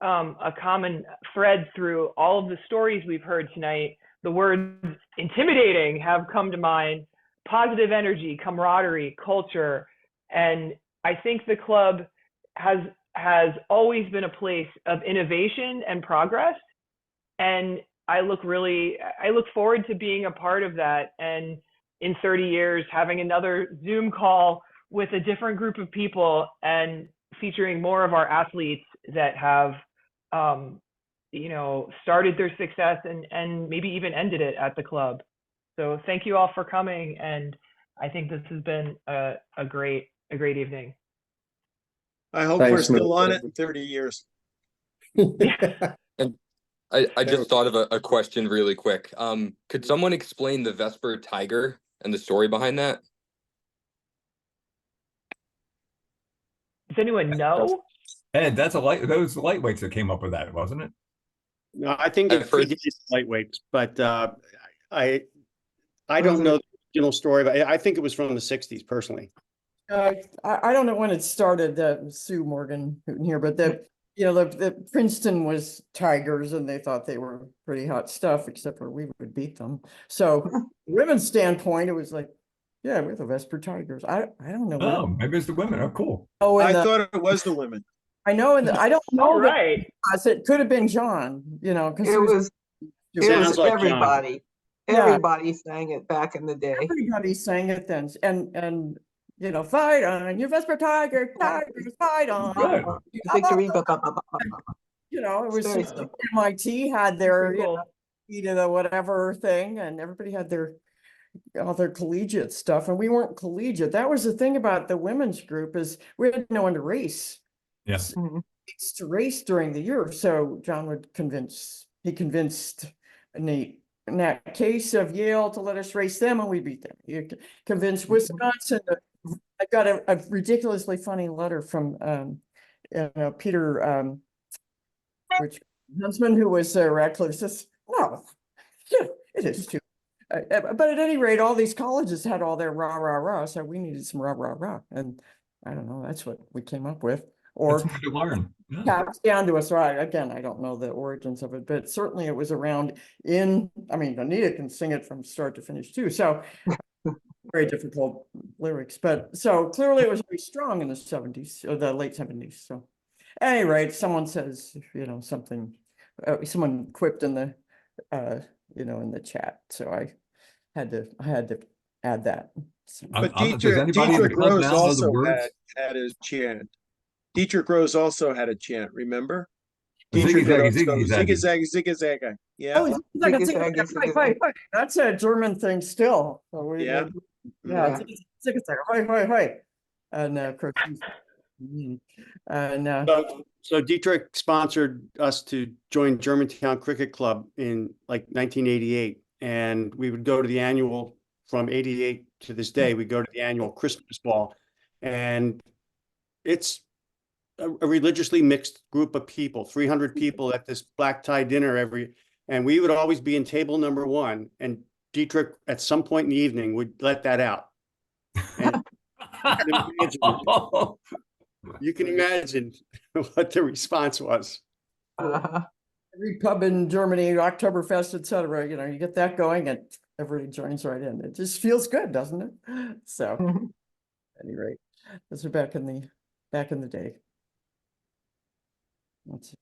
a common thread through all of the stories we've heard tonight, the words intimidating have come to mind, positive energy, camaraderie, culture, and I think the club has always been a place of innovation and progress. And I look forward to being a part of that. And in 30 years, having another Zoom call with a different group of people and featuring more of our athletes that have, started their success and maybe even ended it at the club. So thank you all for coming. And I think this has been a great evening. I hope we're still on it in 30 years. And I just thought of a question really quick. Could someone explain the Vesper Tiger and the story behind that? Does anyone know? Ed, those lightweights that came up with that, wasn't it? No, I think it could be lightweights, but I don't know the original story, but I think it was from the 60s personally. I don't know when it started, Sue Morgan Hooten here, but the Princeton was Tigers and they thought they were pretty hot stuff, except for we would beat them. So women's standpoint, it was like, yeah, we're the Vesper Tigers. I don't know. Oh, maybe it's the women. Oh, cool. Oh, I thought it was the women. I know, and I don't know. Right. It could have been John, because It was like everybody. John. Everybody sang it back in the day. Everybody sang it then, and fight on, you Vesper Tigers, fight on. Victory. It was MIT had their the whatever thing, and everybody had all their collegiate stuff, and we weren't collegiate. That was the thing about the women's group, is we had no one to race. Yes. It's to race during the year. So John would convinced Nate in that case of Yale to let us race them, and we beat them. You convinced Wisconsin. I got a ridiculously funny letter from Peter, which Huntsman, who was Radcliffe, says, "No, it is too." But at any rate, all these colleges had all their rah, so we needed some rah. And I don't know, that's what we came up with. Or to learn. Passed down to us, right? Again, I don't know the origins of it, but certainly it was around Anita can sing it from start to finish too. So very difficult lyrics, but so clearly it was very strong in the 70s or the late 70s. So at any rate, someone says, something, someone quipped in the, in the chat. So I had to add that. So. But Dietrich Rose also had his chant. Dietrich Rose also had a chant, remember? Dietrich Rose goes, ziggy-zaggy. Yeah. Oh, ziggy-zaggy. That's a German thing still. So ziggy-zaggy. And of course, so Dietrich sponsored us to join Germantown Cricket Club in like 1988, and we would go to the annual from 88 to this day. We go to the annual Christmas ball, and it's a religiously mixed group of people, 300 people at this black tie dinner and we would always be in table number 1, and Dietrich at some point in the evening would let that out. And you can imagine what the response was. Every pub in Germany, Oktoberfest, etc. You get that going and everybody joins right in. It just feels good, doesn't it? So at any rate, those are back in the day. That's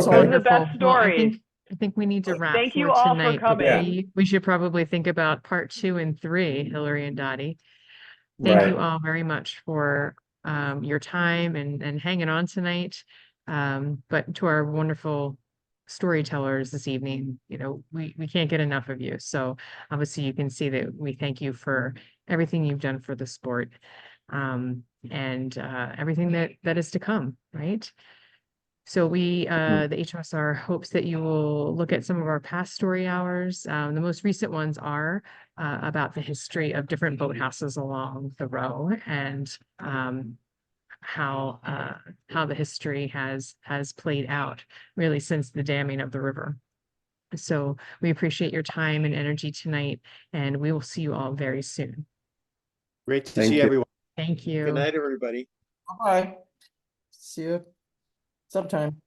all the best story. I think we need to wrap. Thank you all tonight, for coming. We should probably think about part 2 and 3, Hilary and Dotty. Thank you all very much for your time and hanging on tonight. But to our wonderful storytellers this evening, we can't get enough of you. So obviously you can see that we thank you for everything you've done for the sport, and everything that is to come, right? So the HMSR hopes that you will look at some of our past story hours. The most recent ones are about the history of different boathouses along the row, and how the history has played out really since the damming of the river. So we appreciate your time and energy tonight, and we will see you all very soon. Great to Thank see you. everyone. Thank you. Good night, everybody. Bye. See you sometime.